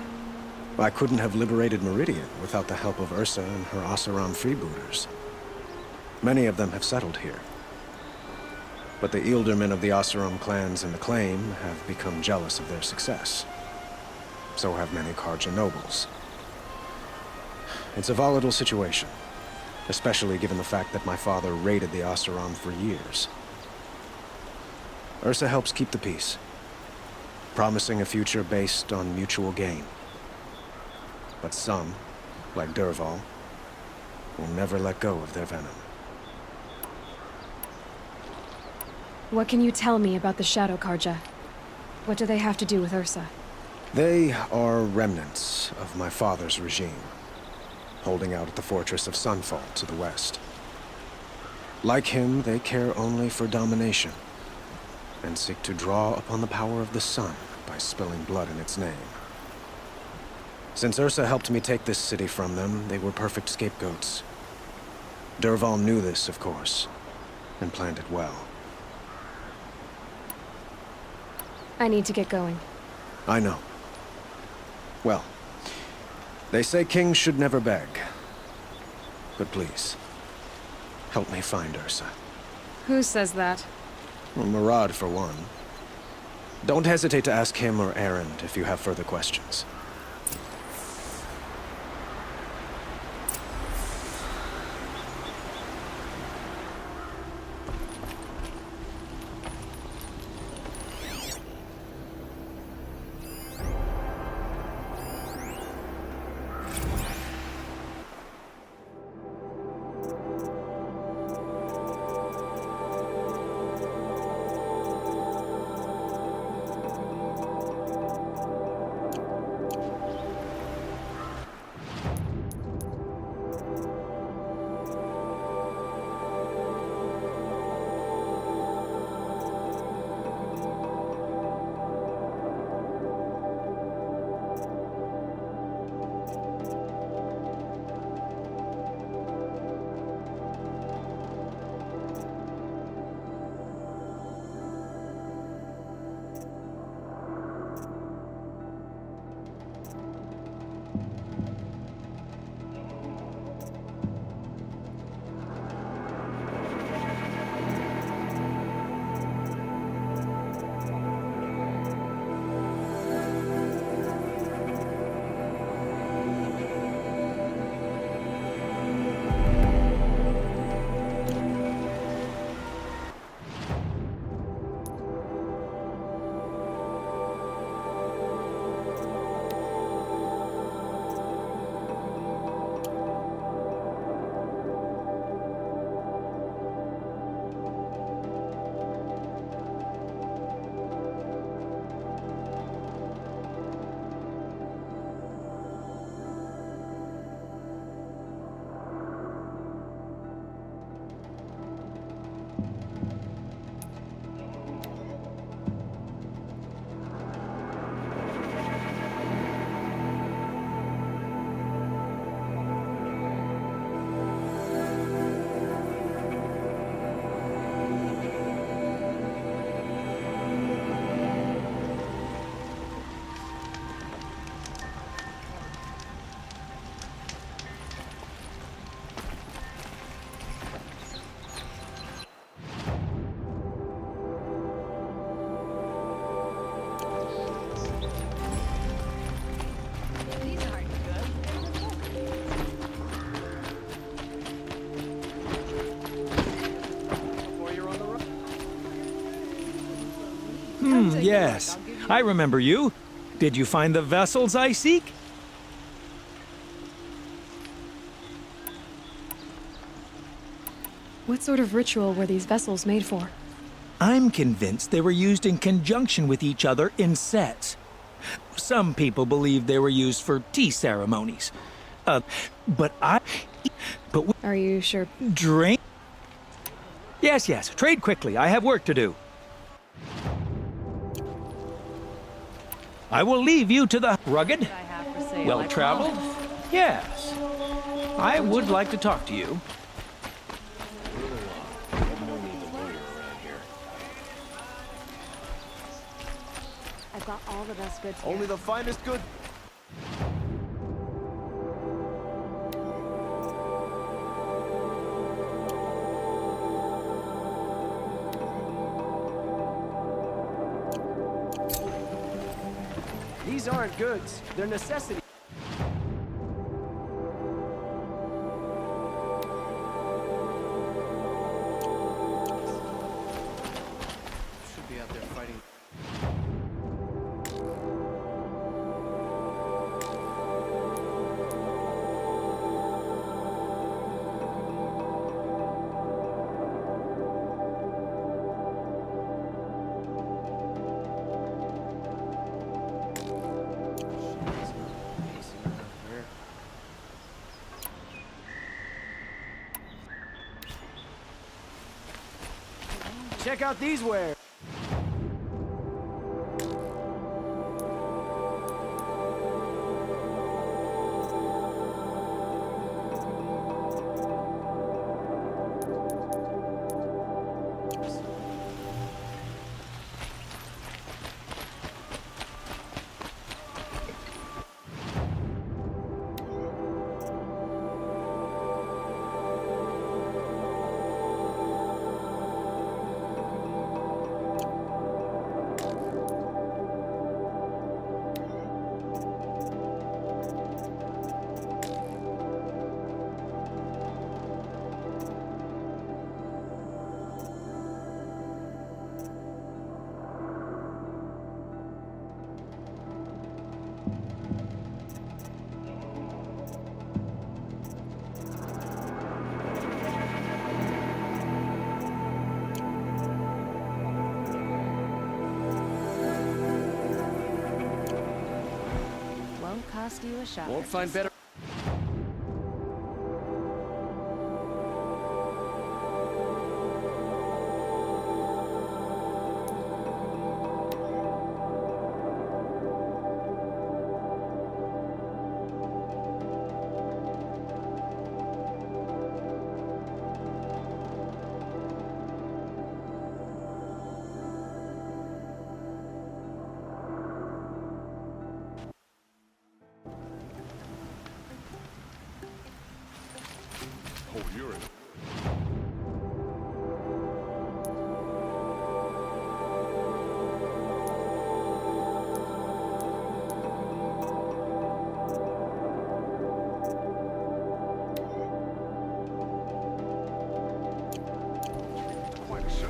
[SPEAKER 15] I couldn't have liberated Meridian without the help of Ursa and her Oseram freebooters. Many of them have settled here. But the Ealdormen of the Oseram clans in the Claim have become jealous of their success. So have many Carja nobles. It's a volatile situation, especially given the fact that my father raided the Oseram for years. Ursa helps keep the peace, promising a future based on mutual gain. But some, like Dervahl, will never let go of their venom.
[SPEAKER 10] What can you tell me about the Shadow Carja? What do they have to do with Ursa?
[SPEAKER 15] They are remnants of my father's regime, holding out at the fortress of Sunfall to the west. Like him, they care only for domination, and seek to draw upon the power of the sun by spilling blood in its name. Since Ursa helped me take this city from them, they were perfect scapegoats. Dervahl knew this, of course, and planned it well.
[SPEAKER 10] I need to get going.
[SPEAKER 15] I know. Well, they say kings should never beg. But please, help me find Ursa.
[SPEAKER 10] Who says that?
[SPEAKER 15] Well, Murad, for one. Don't hesitate to ask him or Erend if you have further questions.
[SPEAKER 17] Yes. I remember you. Did you find the vessels I seek?
[SPEAKER 10] What sort of ritual were these vessels made for?
[SPEAKER 17] I'm convinced they were used in conjunction with each other in sets. Some people believe they were used for tea ceremonies. But
[SPEAKER 10] Are you sure?
[SPEAKER 17] Drink? Yes, yes. Trade quickly. I have work to do. I will leave you to the rugged, well-traveled. Yes. I would like to talk to you.
[SPEAKER 18] got all the best goods.
[SPEAKER 19] Only the finest good.
[SPEAKER 20] These aren't goods, they're necessities.
[SPEAKER 15] Should be out there fighting.
[SPEAKER 20] Check out these wares.
[SPEAKER 18] Won't cost you a shot.
[SPEAKER 20] Won't find better.
[SPEAKER 3] Oh, you're in. Quite a show.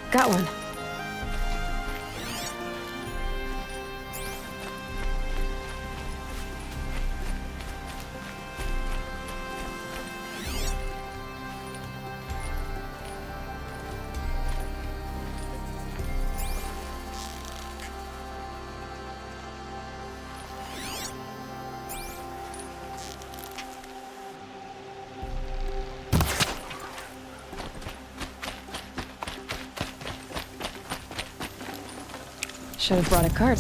[SPEAKER 10] Got one. Should have brought a cart.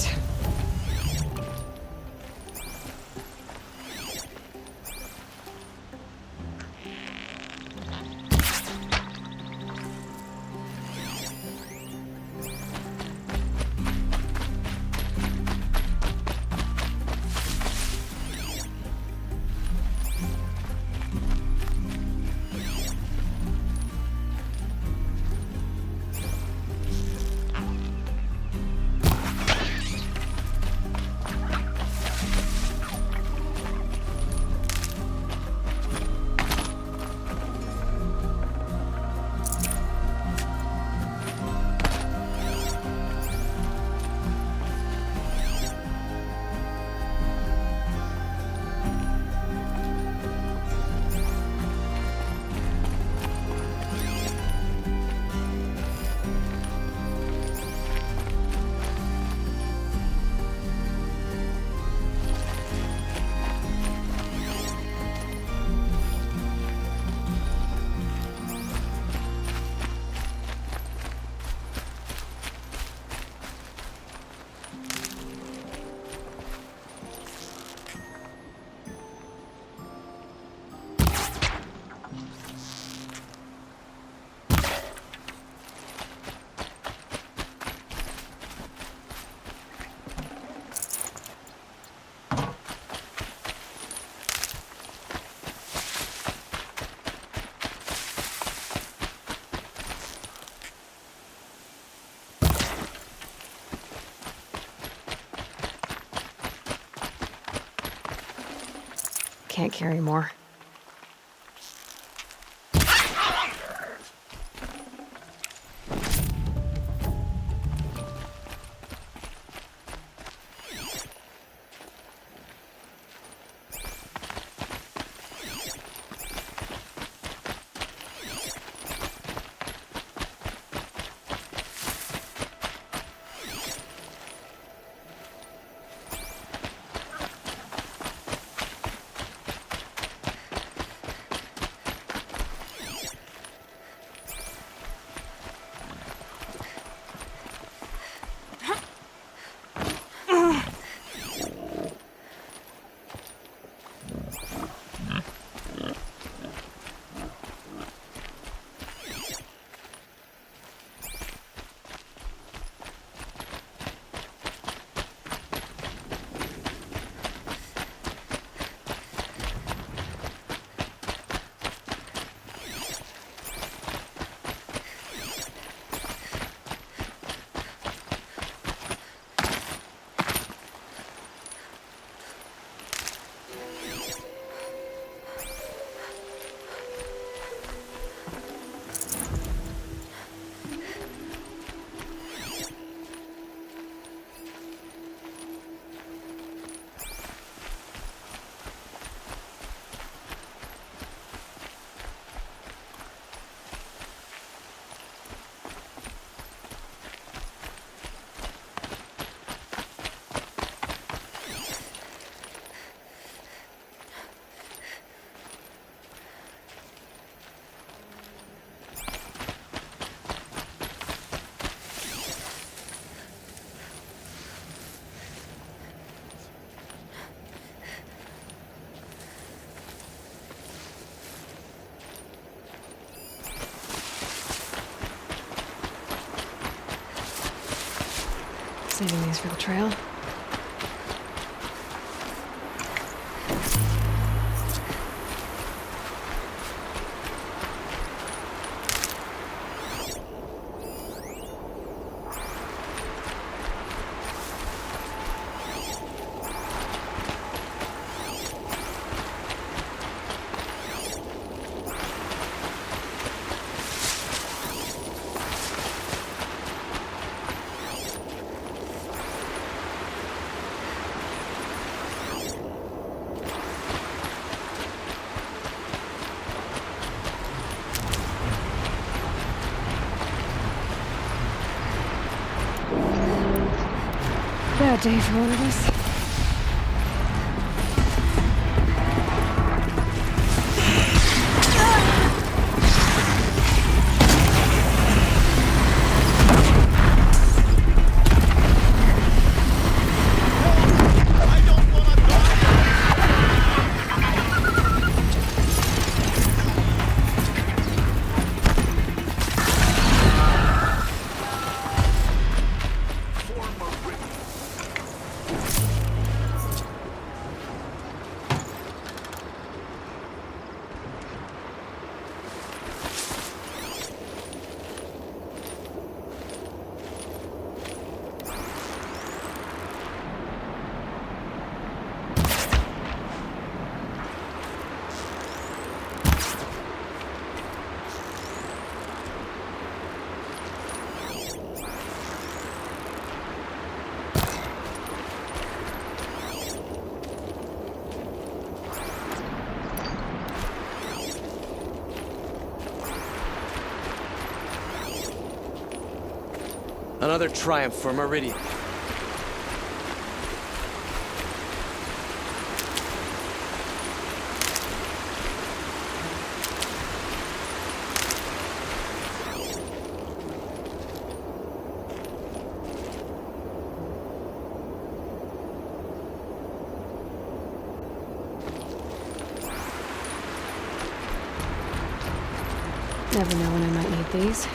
[SPEAKER 10] can't carry more. Saving these for the trail. Bad day for one of us.
[SPEAKER 20] Another triumph for Meridian.
[SPEAKER 10] Never know when I might need these.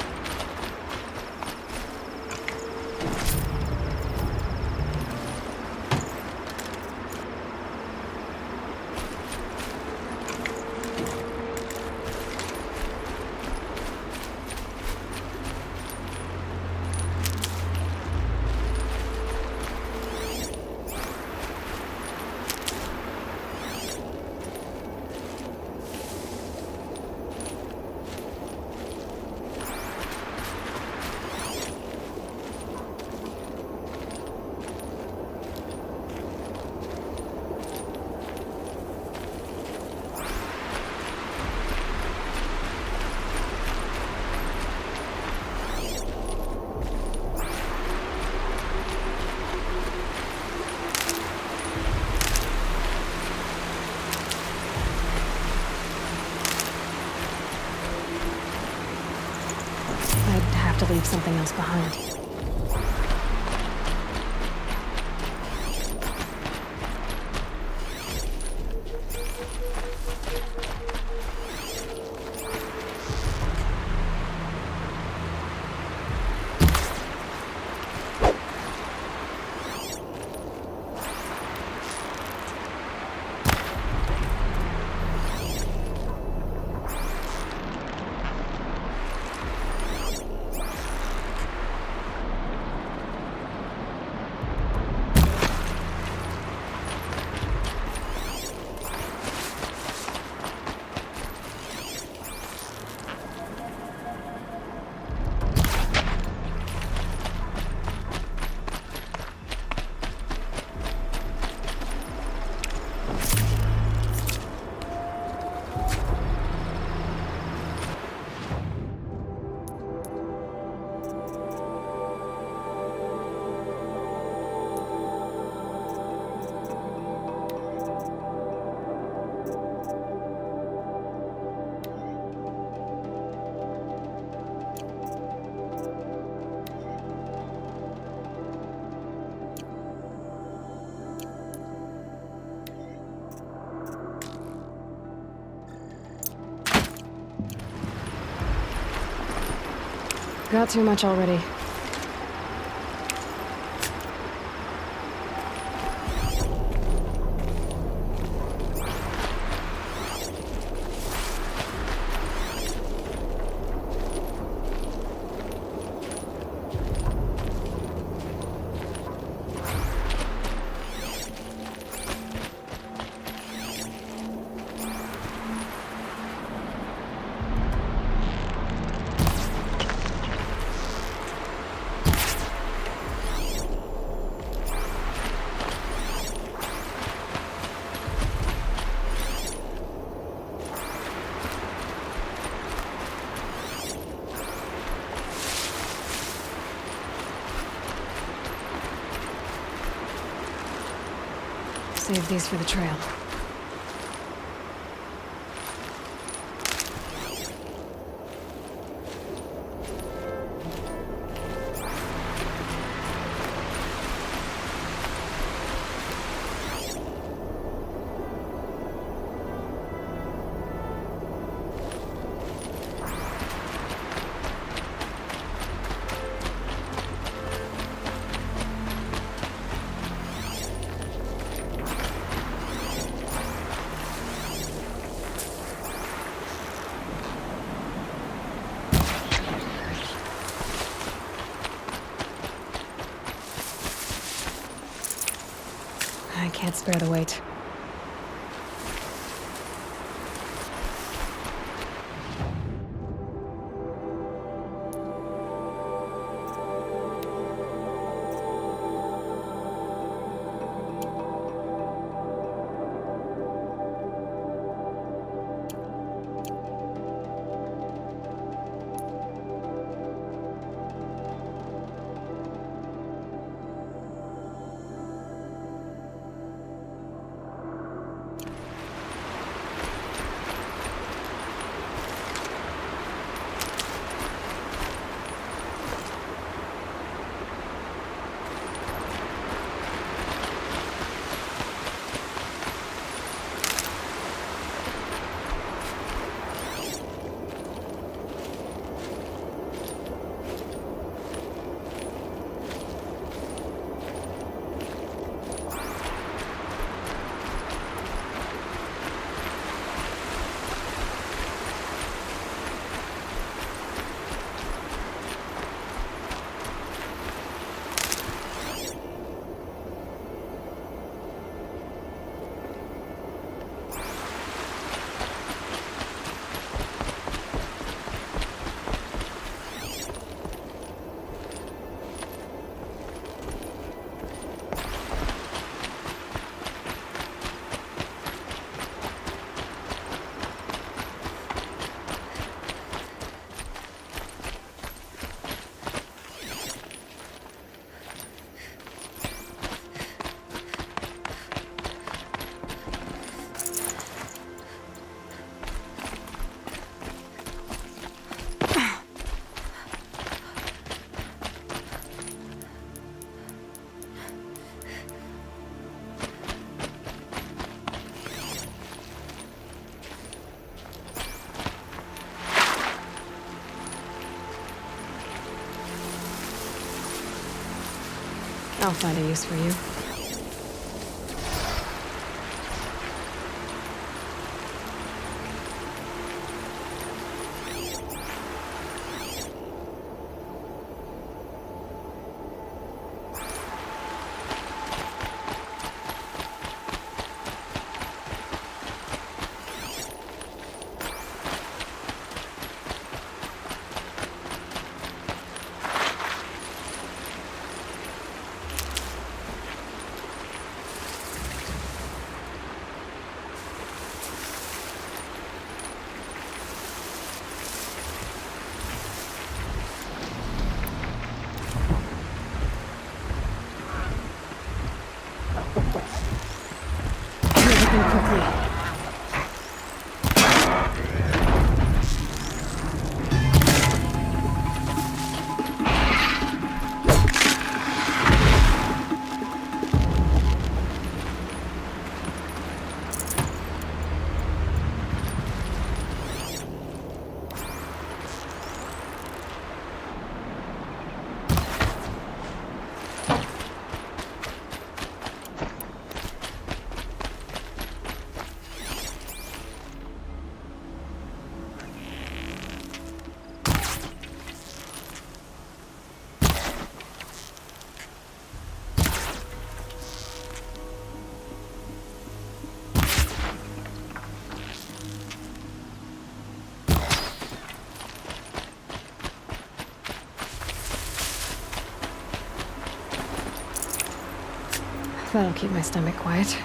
[SPEAKER 10] leave something else behind. Got too much already. Save these for the trail. I can't spare the weight. I'll find a use for you. That'll keep my stomach quiet.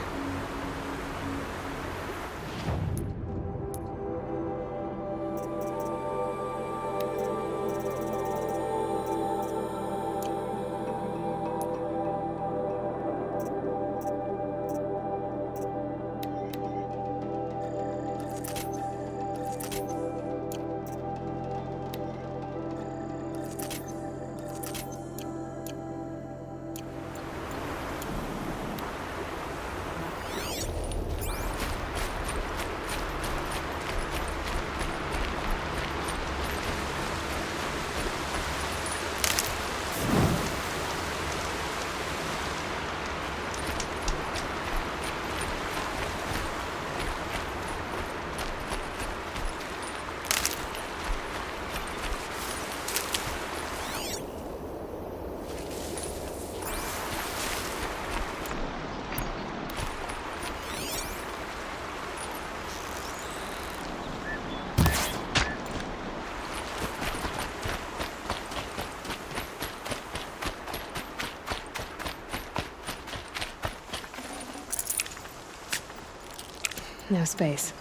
[SPEAKER 10] No space.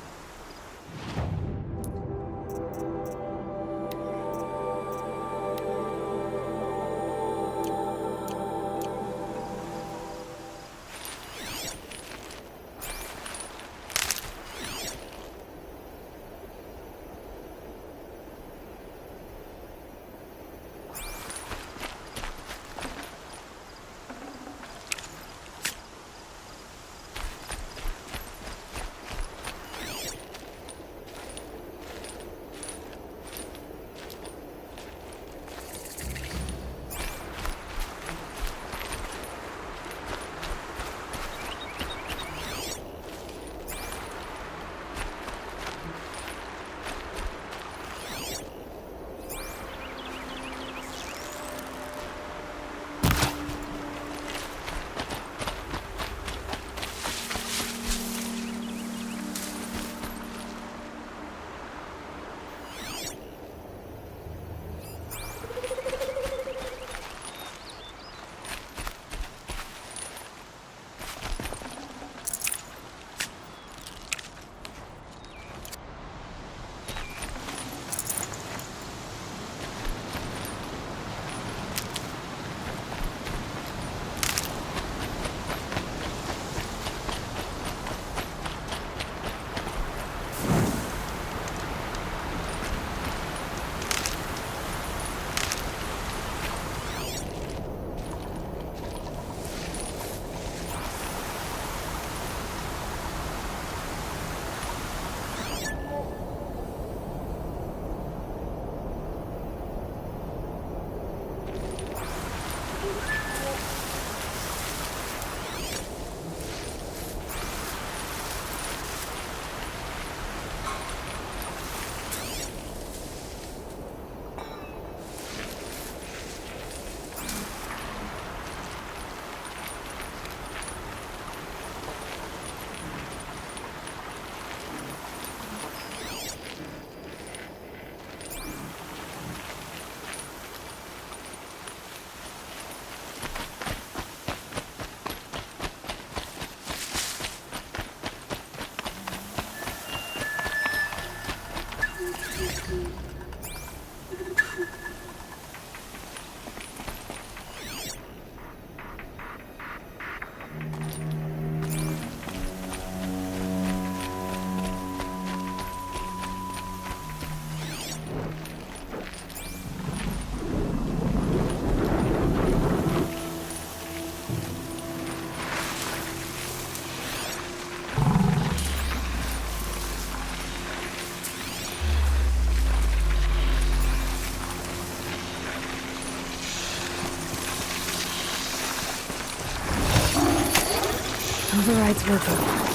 [SPEAKER 10] Override's working.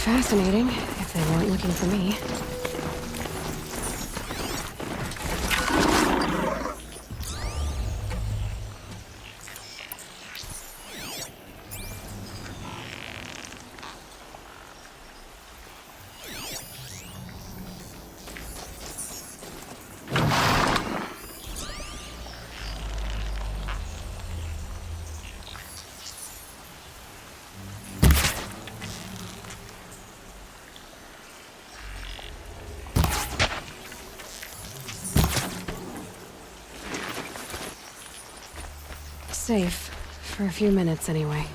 [SPEAKER 10] Fascinating, if they weren't looking for me. Safe. For a few minutes, anyway.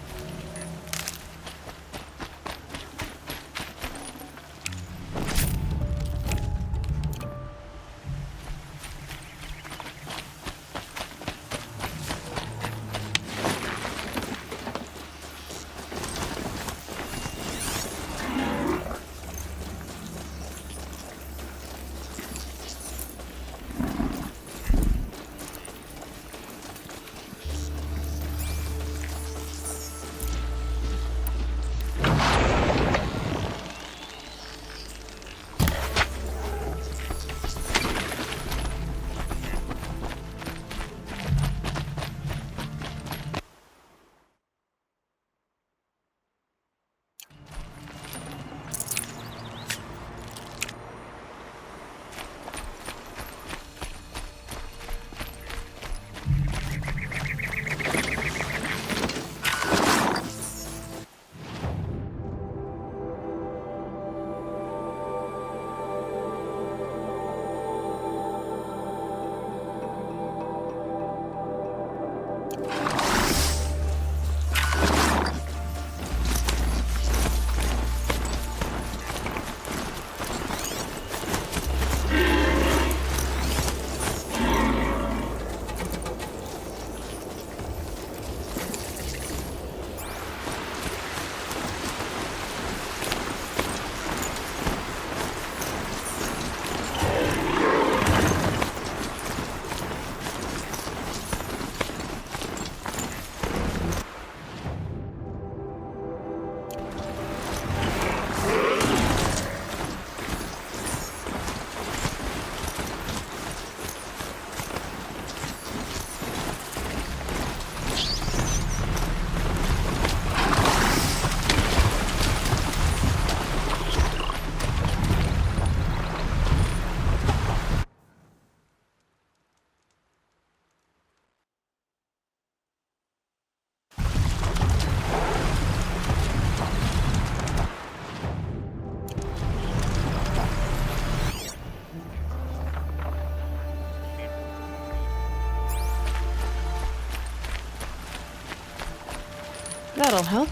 [SPEAKER 10] That'll help.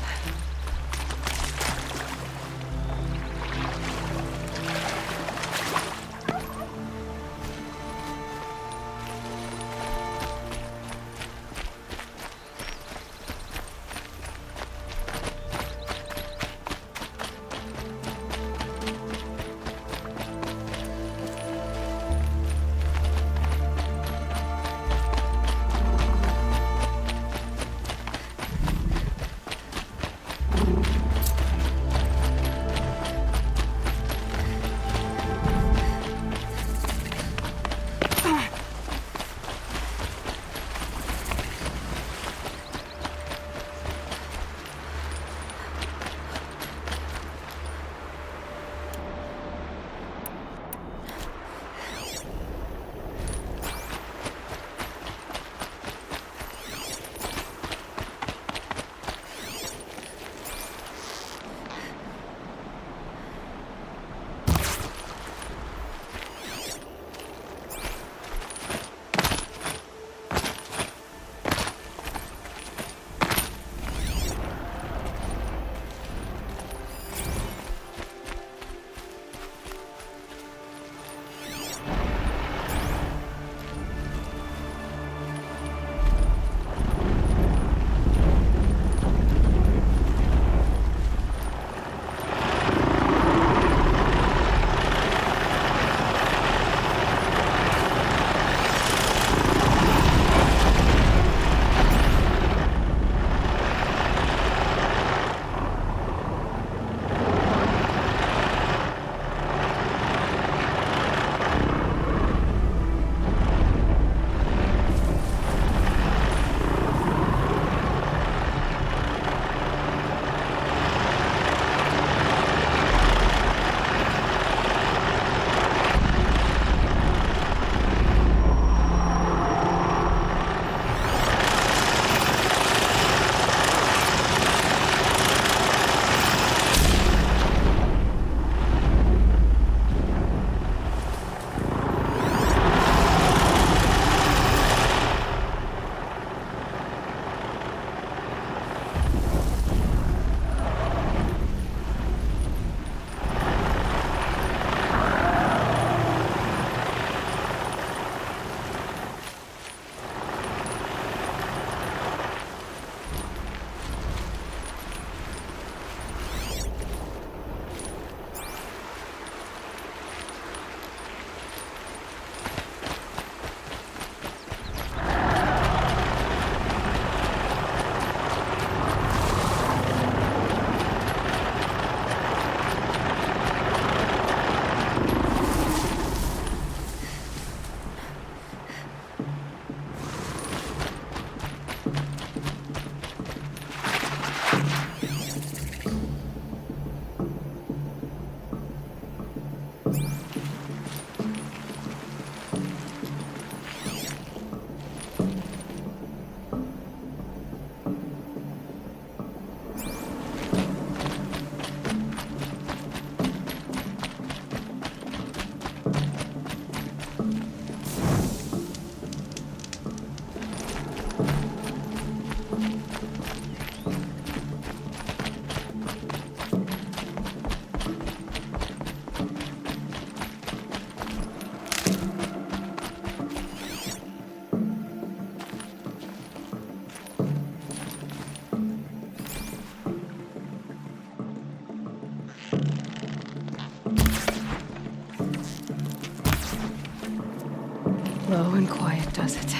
[SPEAKER 10] Slow and quiet does it.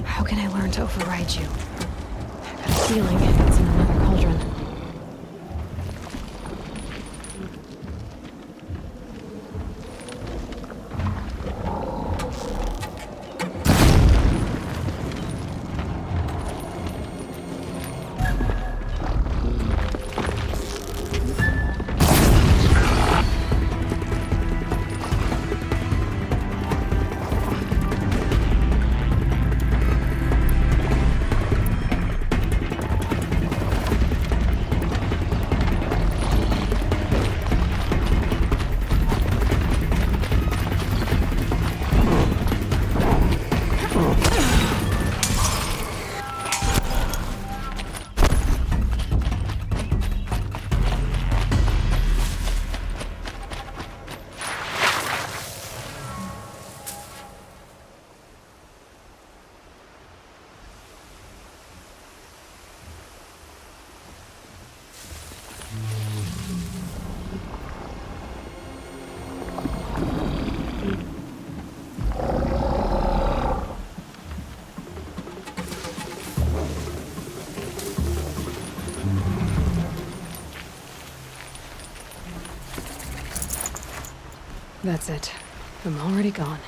[SPEAKER 10] How can I learn to override you? I got a feeling it's in another cauldron. That's it. I'm already gone.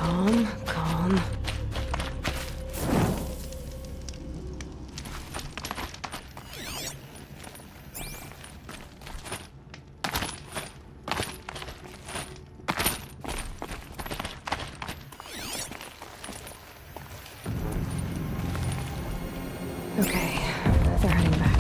[SPEAKER 10] Calm, calm. Okay, they're heading back.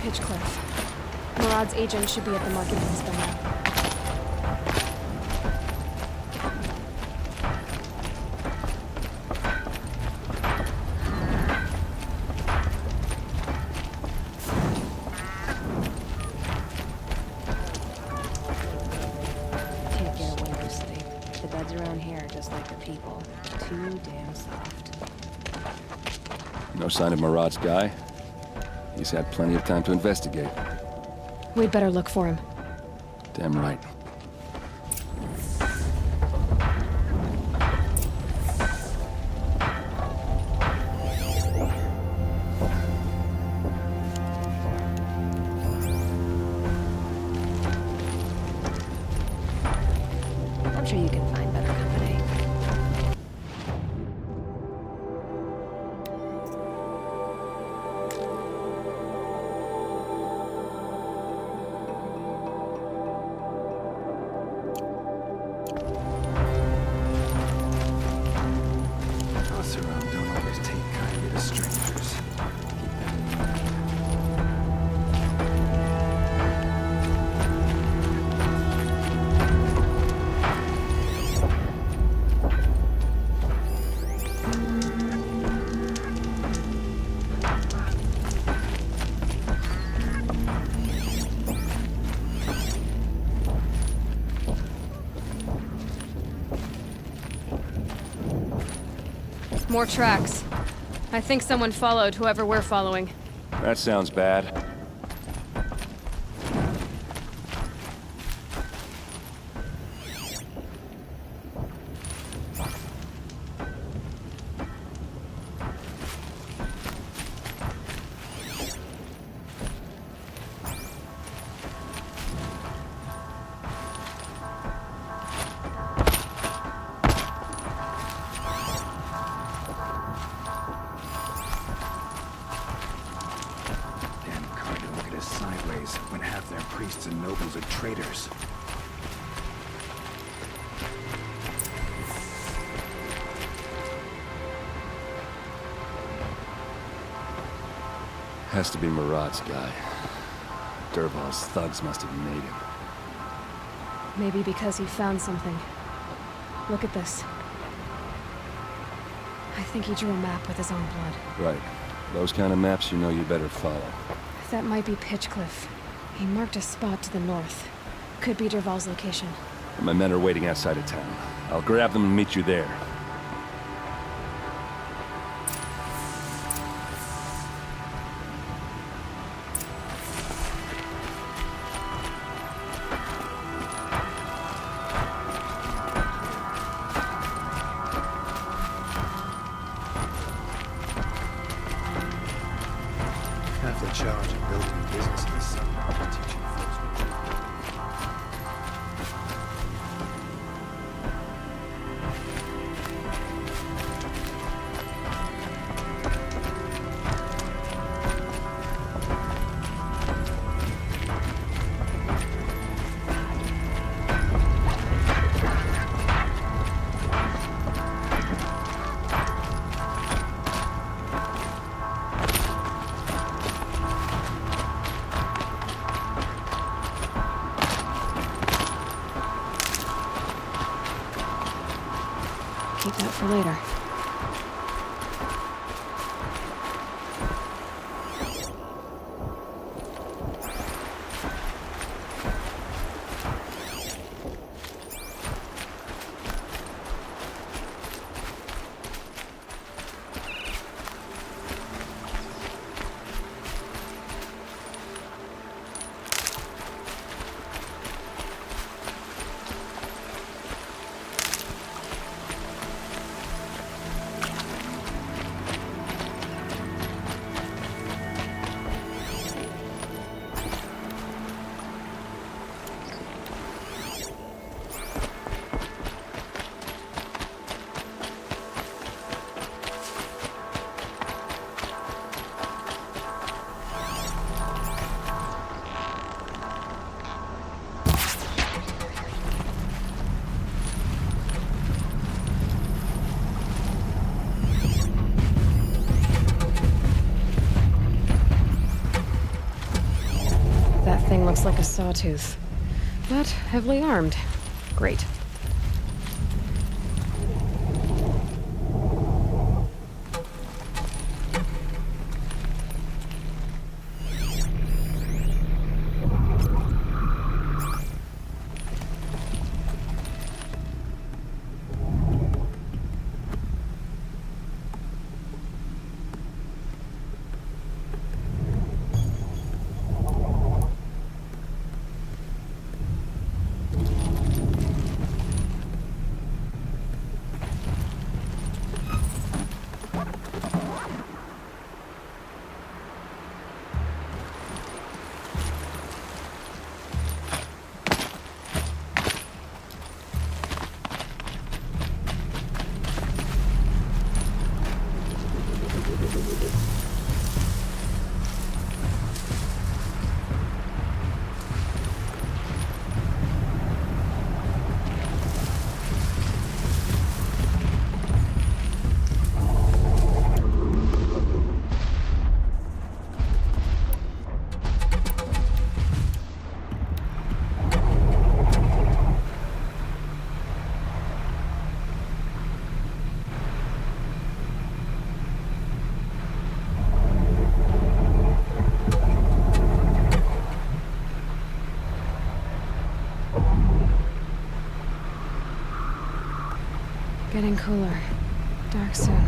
[SPEAKER 10] Pitchcliff. Murad's agent should be at the marketplace by now.
[SPEAKER 18] Can't get a wink of sleep. The beds around here are just like the people. Too damn soft.
[SPEAKER 16] No sign of Murad's guy? He's had plenty of time to investigate.
[SPEAKER 10] We'd better look for him.
[SPEAKER 16] Damn right.
[SPEAKER 18] I'm sure you can find better company.
[SPEAKER 15] Don't always take kindly to strangers.
[SPEAKER 10] More tracks. I think someone followed whoever we're following.
[SPEAKER 16] That sounds bad.
[SPEAKER 15] When half their priests and nobles are traitors.
[SPEAKER 16] Has to be Murad's guy. Dervahl's thugs must have made him.
[SPEAKER 10] Maybe because he found something. Look at this. I think he drew a map with his own blood.
[SPEAKER 16] Right. Those kind of maps you know you better follow.
[SPEAKER 10] That might be Pitchcliff. He marked a spot to the north. Could be Dervahl's location.
[SPEAKER 16] My men are waiting outside of town. I'll grab them and meet you there.
[SPEAKER 15] Half the challenge of building a business in this summer is teaching folks what to do.
[SPEAKER 10] Keep that for later. That thing looks like a sawtooth, but heavily armed. Great. Getting cooler. Dark soon.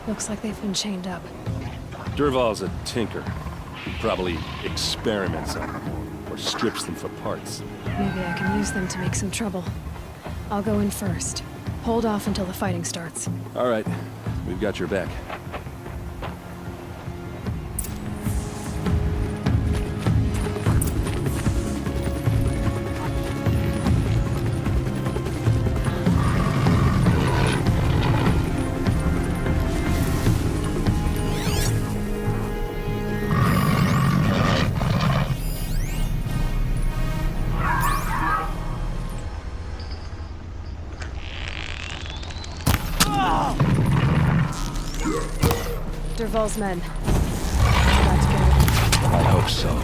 [SPEAKER 10] Looks like they've been chained up.
[SPEAKER 16] Dervahl's a tinker. He probably experiments on them, or strips them for parts.
[SPEAKER 10] Maybe I can use them to make some trouble. I'll go in first. Hold off until the fighting starts.
[SPEAKER 16] All right, we've got your back.
[SPEAKER 10] Dervahl's men.
[SPEAKER 16] I hope so.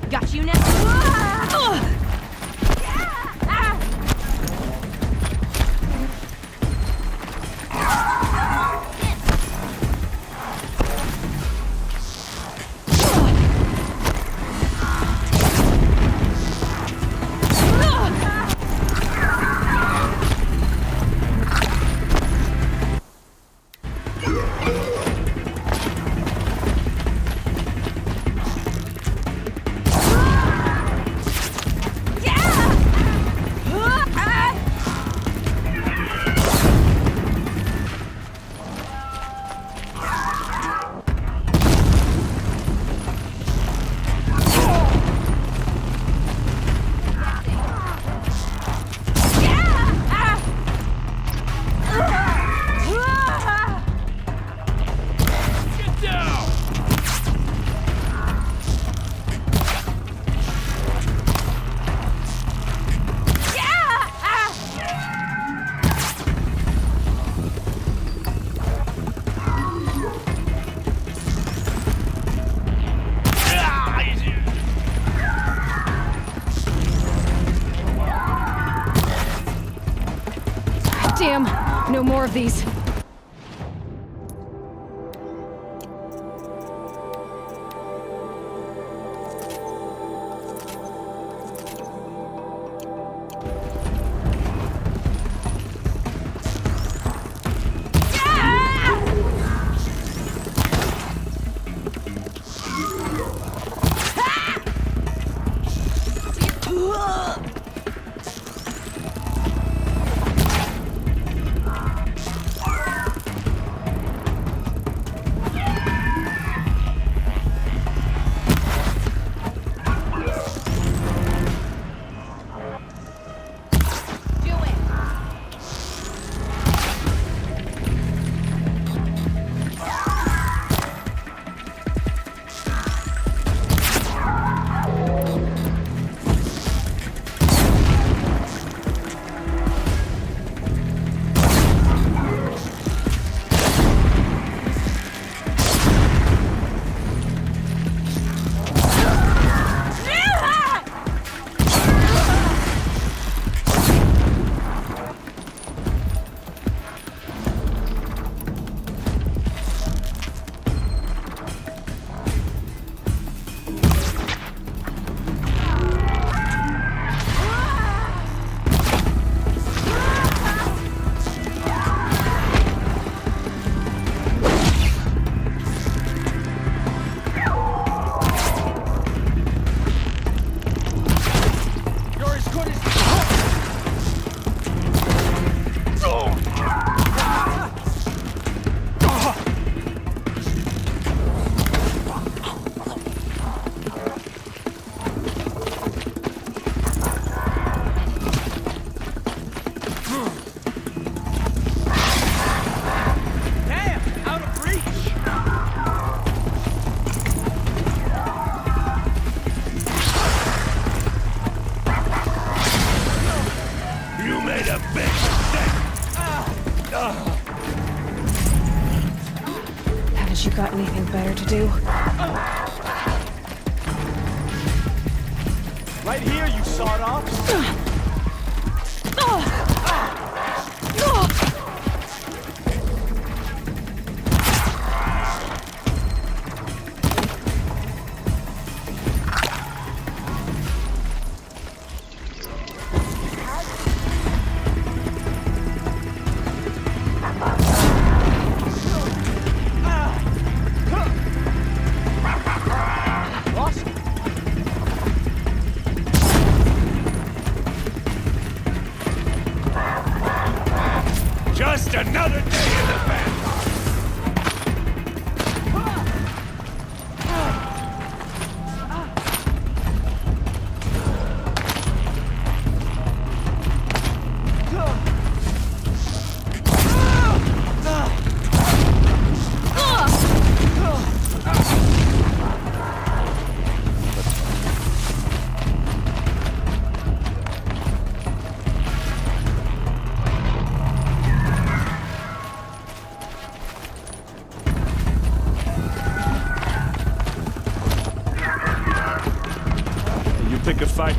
[SPEAKER 18] Got you now.
[SPEAKER 10] Damn! No more of these. Haven't you got anything better to do?
[SPEAKER 20] Right here, you sawed off.
[SPEAKER 3] Just another day in the back. Pick a fight.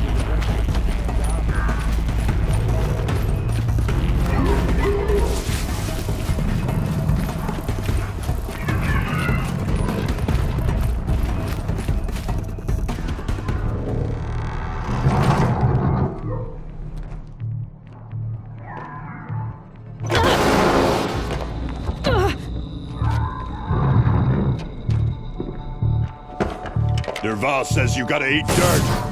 [SPEAKER 3] Derval says you gotta eat dirt.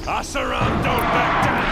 [SPEAKER 3] Oseram, don't back down!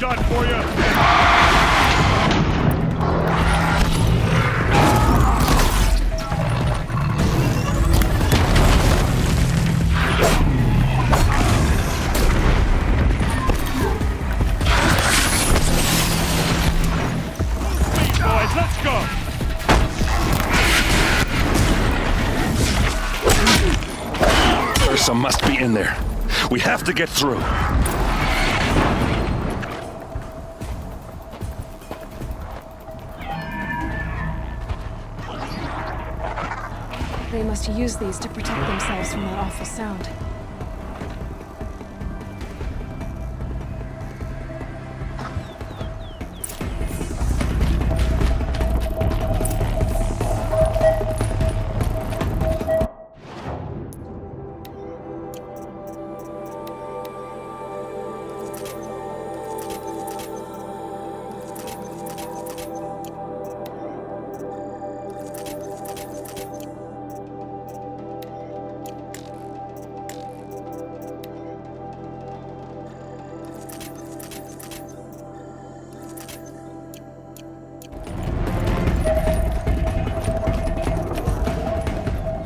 [SPEAKER 3] shot for you. Boys, let's go.
[SPEAKER 9] Ursa must be in there. We have to get through.
[SPEAKER 10] They must use these to protect themselves from that awful sound.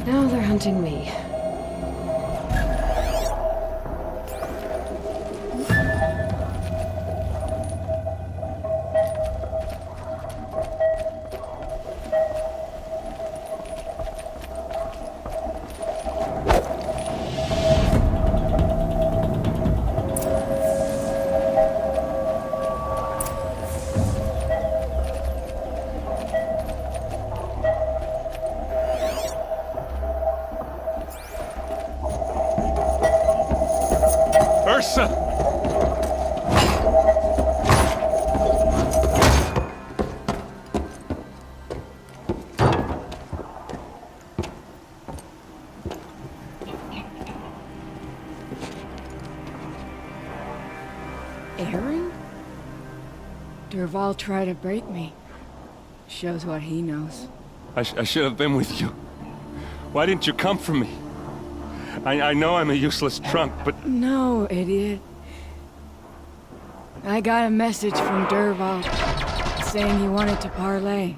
[SPEAKER 10] Now they're hunting me.
[SPEAKER 16] Ursa!
[SPEAKER 19] Aaron? Durval tried to break me. Shows what he knows.
[SPEAKER 16] I should have been with you. Why didn't you come for me? I know I'm a useless trunk, but...
[SPEAKER 19] No, idiot. I got a message from Durval saying he wanted to parlay.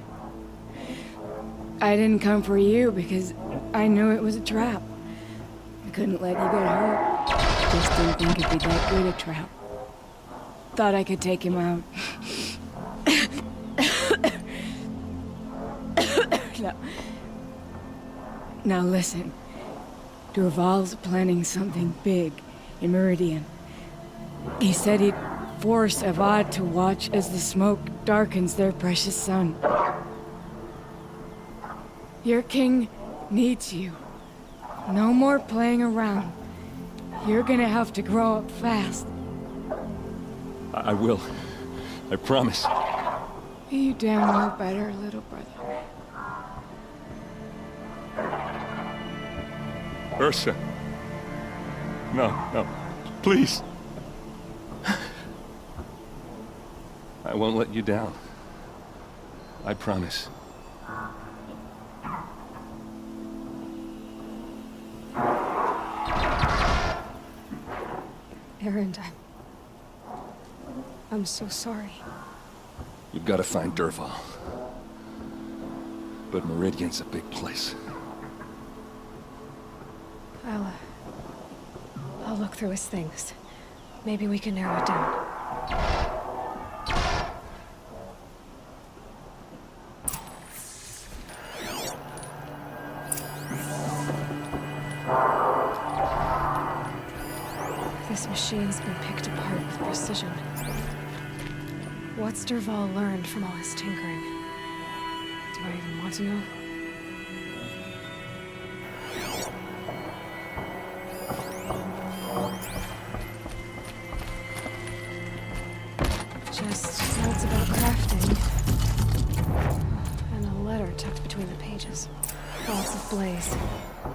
[SPEAKER 19] I didn't come for you because I knew it was a trap. I couldn't let you get hurt. Just didn't think it'd be that good a trap. Thought I could take him out. Now listen. Durval's planning something big in Meridian. He said he'd force Avad to watch as the smoke darkens their precious sun. Your king needs you. No more playing around. You're gonna have to grow up fast.
[SPEAKER 16] I will. I promise.
[SPEAKER 19] You damn well better, little brother.
[SPEAKER 16] Ursa. No, no. Please. I won't let you down. I promise.
[SPEAKER 10] Aaron, I'm so sorry.
[SPEAKER 16] You've got to find Durval. But Meridian's a big place.
[SPEAKER 10] I'll look through his things. Maybe we can narrow it down. This machine's been picked apart with precision. What's Durval learned from all his tinkering? Do I even want to know? Just notes about crafting. And a letter tucked between the pages. Lots of blaze.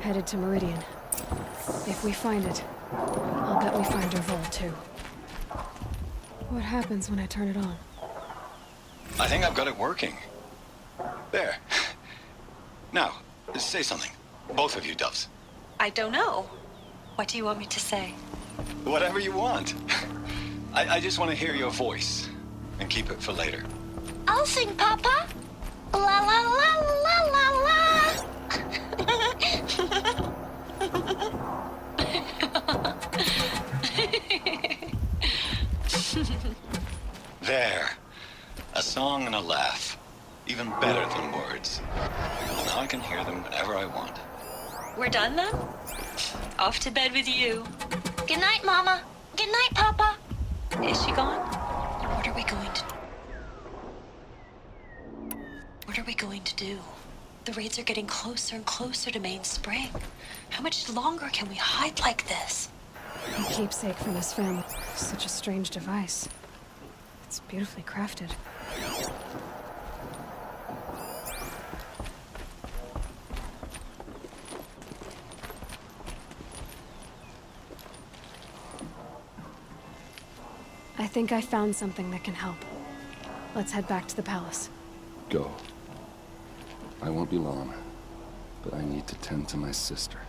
[SPEAKER 10] Headed to Meridian. If we find it, I'll bet we find Durval too. What happens when I turn it on?
[SPEAKER 21] I think I've got it working. There. Now, say something. Both of you, Doves.
[SPEAKER 8] I don't know. What do you want me to say?
[SPEAKER 21] Whatever you want. I just want to hear your voice. And keep it for later.
[SPEAKER 22] I'll sing, Papa. La la la la la la.
[SPEAKER 21] There. A song and a laugh. Even better than words. And now I can hear them whenever I want.
[SPEAKER 8] We're done then? Off to bed with you.
[SPEAKER 22] Good night, Mama. Good night, Papa.
[SPEAKER 8] Is she gone? What are we going to do? The raids are getting closer and closer to Main Spring. How much longer can we hide like this?
[SPEAKER 10] A keepsake from his family. Such a strange device. It's beautifully crafted. I think I found something that can help. Let's head back to the palace.
[SPEAKER 16] Go. I won't be long, but I need to tend to my sister.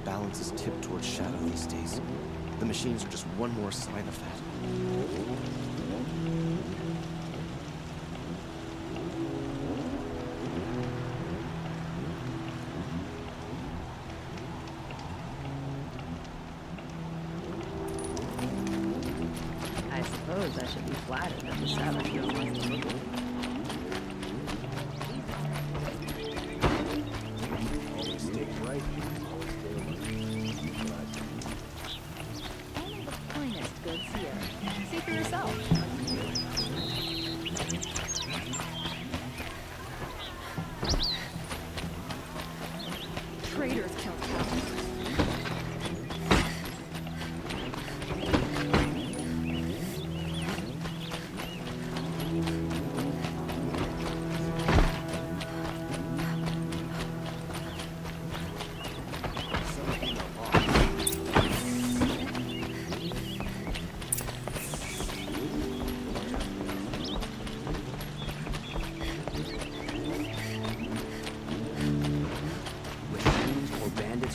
[SPEAKER 15] balance is tipped towards shadow these days. The machines are just one more sign of that.
[SPEAKER 18] I suppose I should be flattered that the Sabbath feels less difficult.
[SPEAKER 13] Only the finest goods here. See for yourself. Traitors killed cows.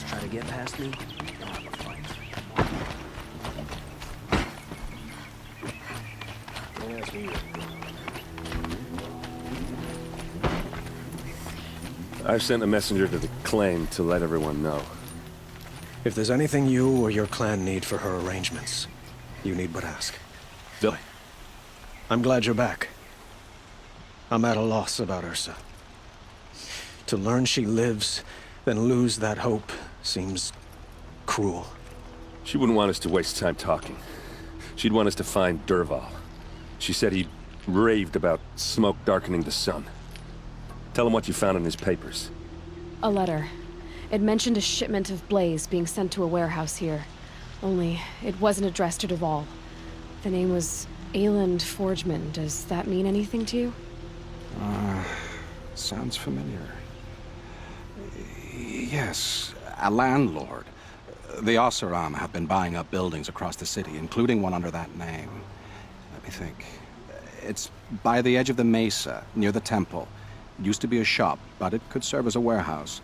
[SPEAKER 14] Try to get past me? I'll have a fight. Don't ask me.
[SPEAKER 16] I've sent a messenger to the claim to let everyone know.
[SPEAKER 15] If there's anything you or your clan need for her arrangements, you need but ask.
[SPEAKER 16] Billy.
[SPEAKER 15] I'm glad you're back. I'm at a loss about Ursa. To learn she lives, then lose that hope seems cruel.
[SPEAKER 16] She wouldn't want us to waste time talking. She'd want us to find Dervahl. She said he raved about smoke darkening the sun. Tell him what you found in his papers.
[SPEAKER 10] A letter. It mentioned a shipment of blaze being sent to a warehouse here. Only, it wasn't addressed to Dervahl. The name was Ayland Forgeman. Does that mean anything to you?
[SPEAKER 12] Sounds familiar. Yes, a landlord. The Oseram have been buying up buildings across the city, including one under that name. Let me think. It's by the edge of the mesa, near the temple. It used to be a shop, but it could serve as a warehouse.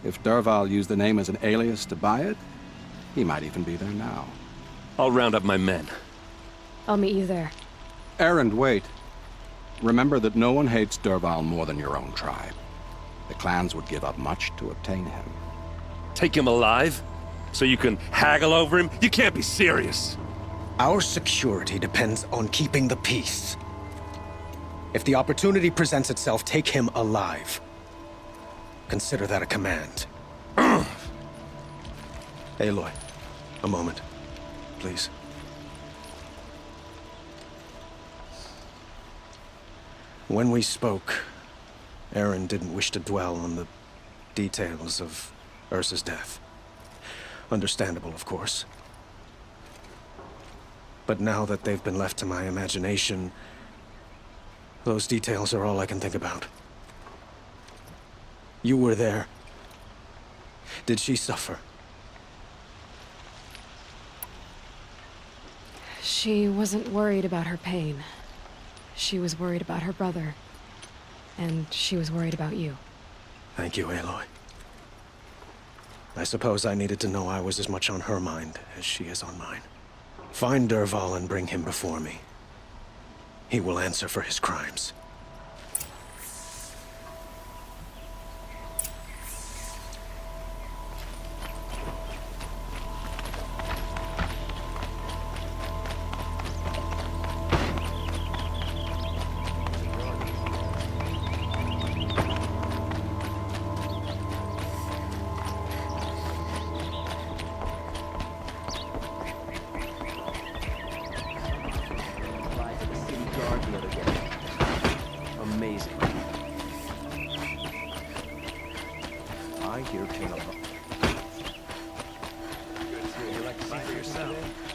[SPEAKER 12] If Dervahl used the name as an alias to buy it, he might even be there now.
[SPEAKER 16] I'll round up my men.
[SPEAKER 10] I'll meet you there.
[SPEAKER 12] Erend, wait. Remember that no one hates Dervahl more than your own tribe. The clans would give up much to obtain him.
[SPEAKER 16] Take him alive? So you can haggle over him? You can't be serious.
[SPEAKER 15] Our security depends on keeping the peace. If the opportunity presents itself, take him alive. Consider that a command. Aloy, a moment, please. When we spoke, Erend didn't wish to dwell on the details of Ursa's death. Understandable, of course. But now that they've been left to my imagination, those details are all I can think about. You were there. Did she suffer?
[SPEAKER 10] She wasn't worried about her pain. She was worried about her brother. And she was worried about you.
[SPEAKER 15] Thank you, Aloy. I suppose I needed to know I was as much on her mind as she is on mine. Find Dervahl and bring him before me. He will answer for his crimes.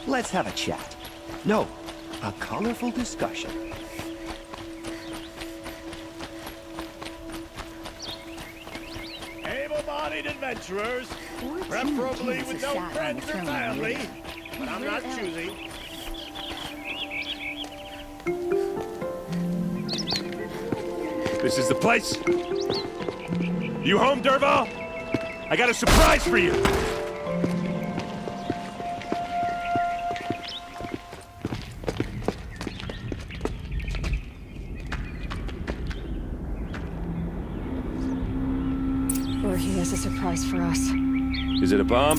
[SPEAKER 5] Let's have a chat. No, a colorful discussion.
[SPEAKER 3] Able-bodied adventurers, preferably with no friends or family, but I'm not choosy.
[SPEAKER 16] This is the place. You home, Dervahl? I got a surprise for you.
[SPEAKER 10] or he has a surprise for us.
[SPEAKER 16] Is it a bomb?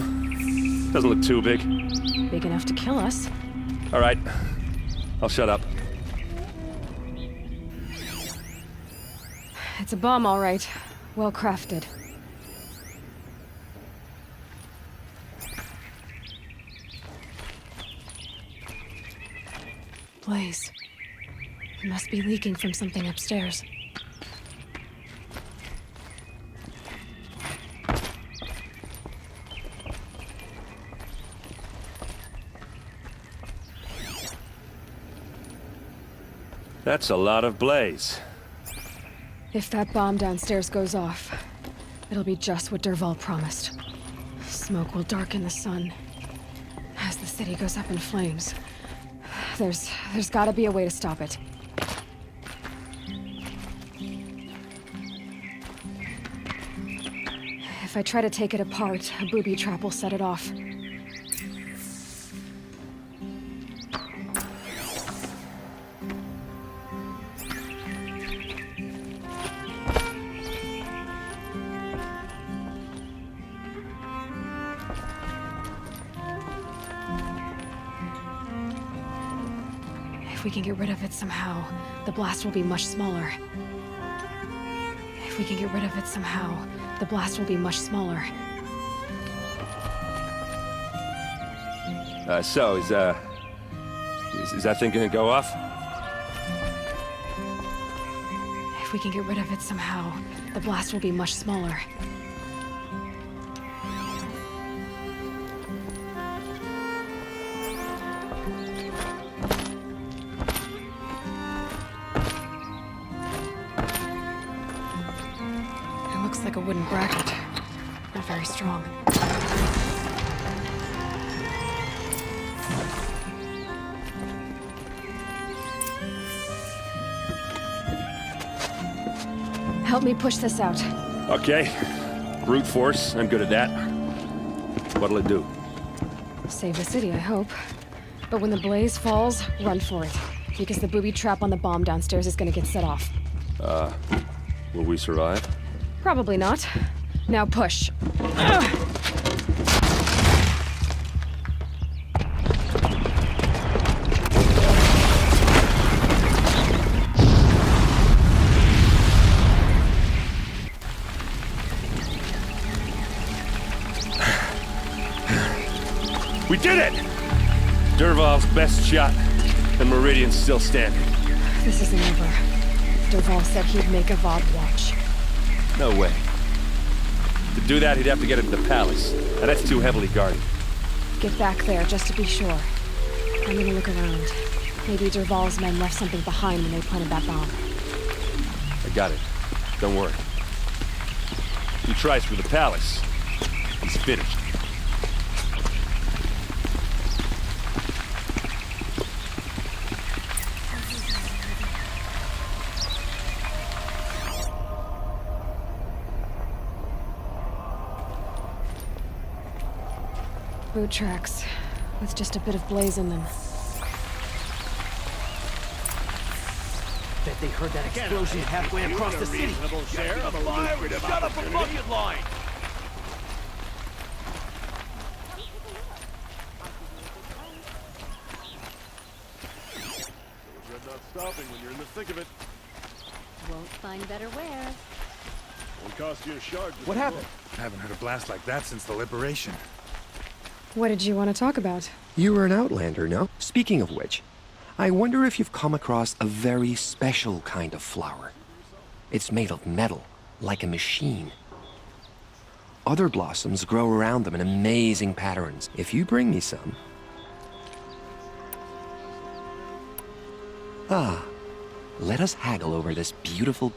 [SPEAKER 16] Doesn't look too big.
[SPEAKER 10] Big enough to kill us.
[SPEAKER 16] All right. I'll shut up.
[SPEAKER 10] It's a bomb, all right. Well crafted. Blaze. It must be leaking from something upstairs.
[SPEAKER 16] That's a lot of blaze.
[SPEAKER 10] If that bomb downstairs goes off, it'll be just what Dervahl promised. Smoke will darken the sun as the city goes up in flames. There's gotta be a way to stop it. If I try to take it apart, a booby trap will set it off. If we can get rid of it somehow, the blast will be much smaller. If we can get rid of it somehow, the blast will be much smaller.
[SPEAKER 16] So, is that thing gonna go off?
[SPEAKER 10] If we can get rid of it somehow, the blast will be much smaller. Like a wooden bracket. Not very strong. Help me push this out.
[SPEAKER 16] Okay. Brute force, I'm good at that. What'll it do?
[SPEAKER 10] Save the city, I hope. But when the blaze falls, run for it. Because the booby trap on the bomb downstairs is gonna get set off.
[SPEAKER 16] Will we survive?
[SPEAKER 10] Probably not. Now push.
[SPEAKER 16] We did it! Dervahl's best shot, and Meridian's still standing.
[SPEAKER 10] This isn't over. Dervahl said he'd make a VOD watch.
[SPEAKER 16] No way. To do that, he'd have to get into the palace, and that's too heavily guarded.
[SPEAKER 10] Get back there, just to be sure. I'm gonna look around. Maybe Dervahl's men left something behind when they planted that bomb.
[SPEAKER 16] I got it. Don't worry. He tries for the palace. He's finished.
[SPEAKER 10] Boot tracks, with just a bit of blaze in them.
[SPEAKER 20] Bet they heard that explosion halfway across the city.
[SPEAKER 3] Share of a lucrative
[SPEAKER 20] Shut up a bucket line!
[SPEAKER 3] You're not stopping when you're in the thick of it.
[SPEAKER 18] Won't find better wear.
[SPEAKER 3] Won't cost you a shard.
[SPEAKER 1] What happened? I haven't heard a blast like that since the Liberation.
[SPEAKER 10] What did you want to talk about?
[SPEAKER 5] You were an Outlander, no? Speaking of which, I wonder if you've come across a very special kind of flower. It's made of metal, like a machine. Other blossoms grow around them in amazing patterns. If you bring me some... let us haggle over this beautiful...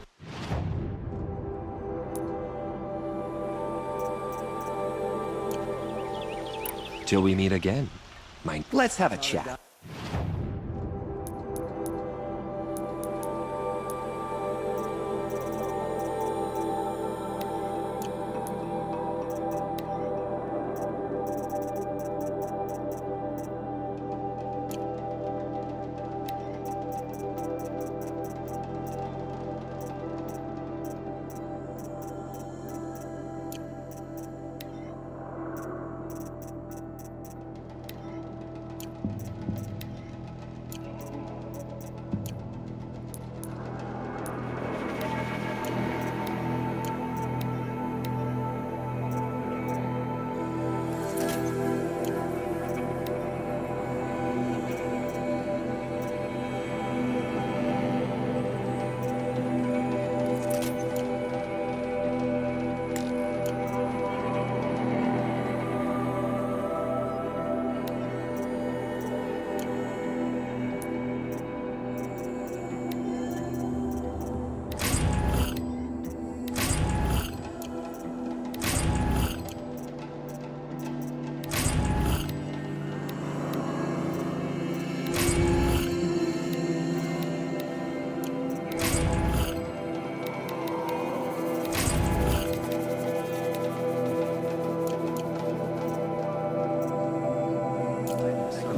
[SPEAKER 5] Till we meet again. Let's have a chat.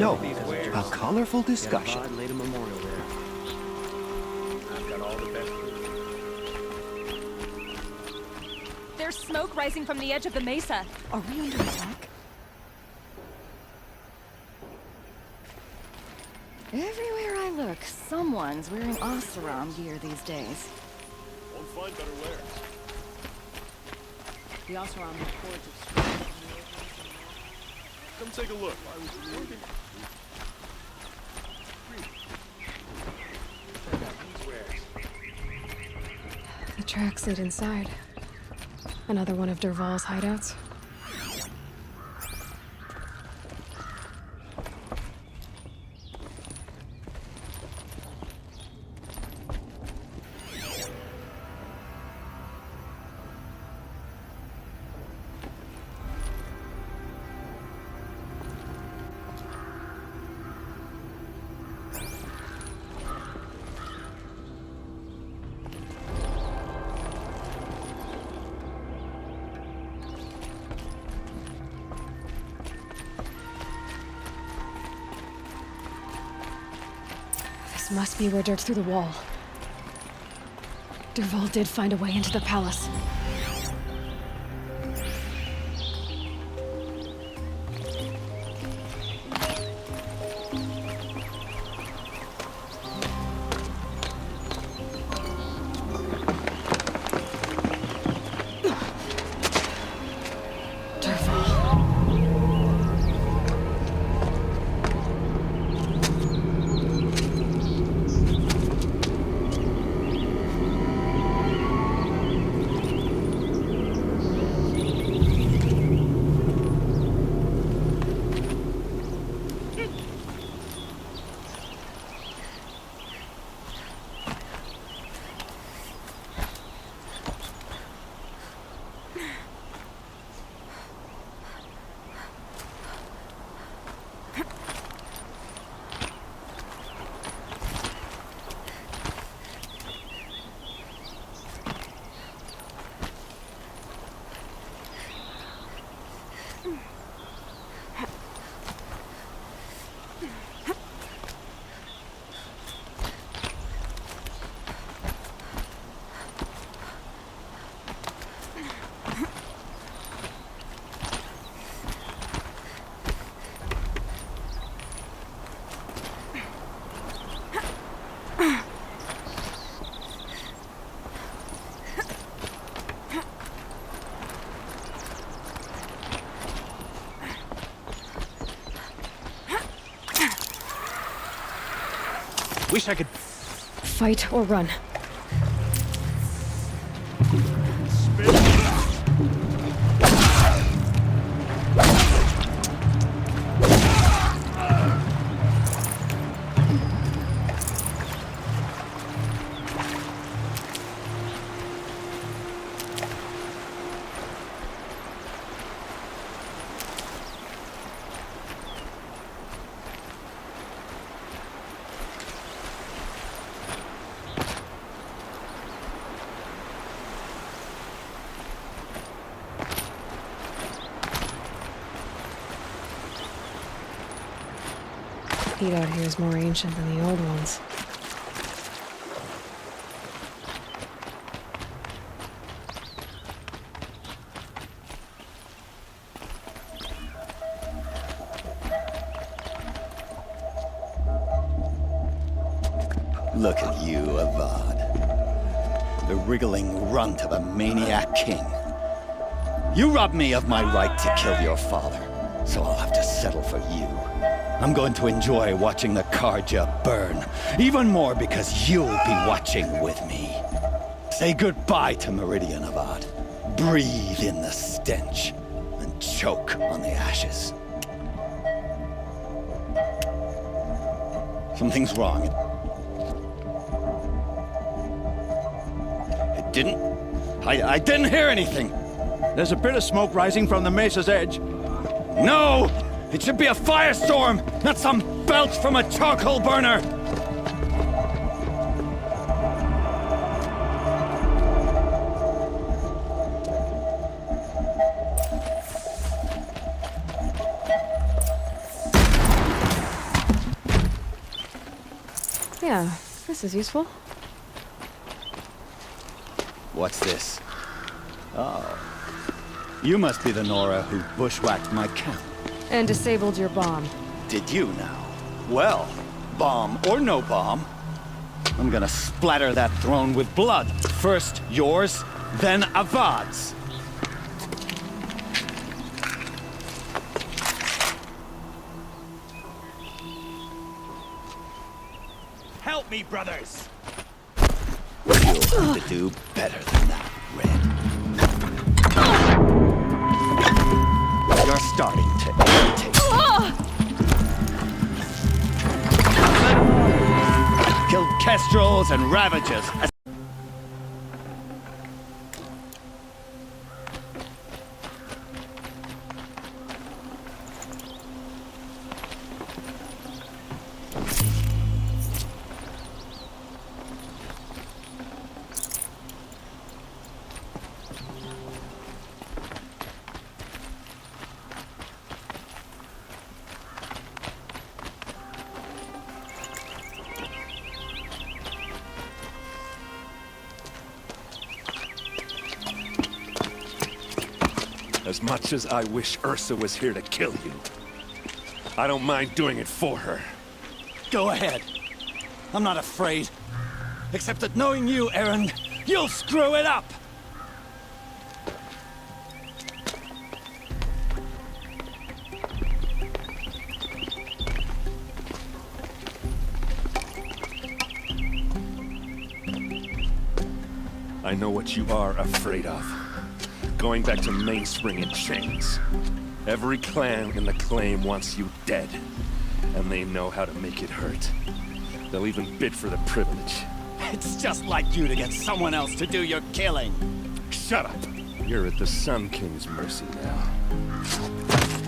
[SPEAKER 5] No, a colorful discussion.
[SPEAKER 2] God laid a memorial there.
[SPEAKER 3] I've got all the best.
[SPEAKER 6] There's smoke rising from the edge of the mesa. Are we under attack?
[SPEAKER 18] Everywhere I look, someone's wearing Oseram gear these days.
[SPEAKER 3] Won't find better wear.
[SPEAKER 18] The Oseram records of
[SPEAKER 3] Come take a look.
[SPEAKER 10] The tracks lead inside. Another one of Dervahl's hideouts. This must be where dirt through the wall. Dervahl did find a way into the palace.
[SPEAKER 15] Wish I could...
[SPEAKER 10] Fight or run. Heat out here is more ancient than the old ones.
[SPEAKER 14] Look at you, Avad. The wriggling runt of a maniac king. You robbed me of my right to kill your father, so I'll have to settle for you. I'm going to enjoy watching the Carja burn, even more because you'll be watching with me. Say goodbye to Meridian, Avad. Breathe in the stench, and choke on the ashes. Something's wrong. It didn't... I didn't hear anything.
[SPEAKER 7] There's a bit of smoke rising from the mesa's edge.
[SPEAKER 14] No! It should be a firestorm, not some belch from a charcoal burner!
[SPEAKER 10] this is useful?
[SPEAKER 14] What's this? Oh. You must be the Nora who bushwhacked my camp.
[SPEAKER 10] And disabled your bomb.
[SPEAKER 14] Did you now? Well, bomb or no bomb, I'm gonna splatter that throne with blood. First yours, then Avad's.
[SPEAKER 20] Help me, brothers!
[SPEAKER 14] You'll have to do better than that, Red. You're starting to irritate me. Killed Kestrels and Ravagers.
[SPEAKER 16] As much as I wish Ursa was here to kill you, I don't mind doing it for her.
[SPEAKER 14] Go ahead. I'm not afraid. Except that knowing you, Aaron, you'll screw it up!
[SPEAKER 16] I know what you are afraid of. Going back to Mainspring in chains. Every clan in the Claim wants you dead. And they know how to make it hurt. They'll even bid for the privilege.
[SPEAKER 14] It's just like you to get someone else to do your killing.
[SPEAKER 16] Shut up! You're at the Sun King's mercy now.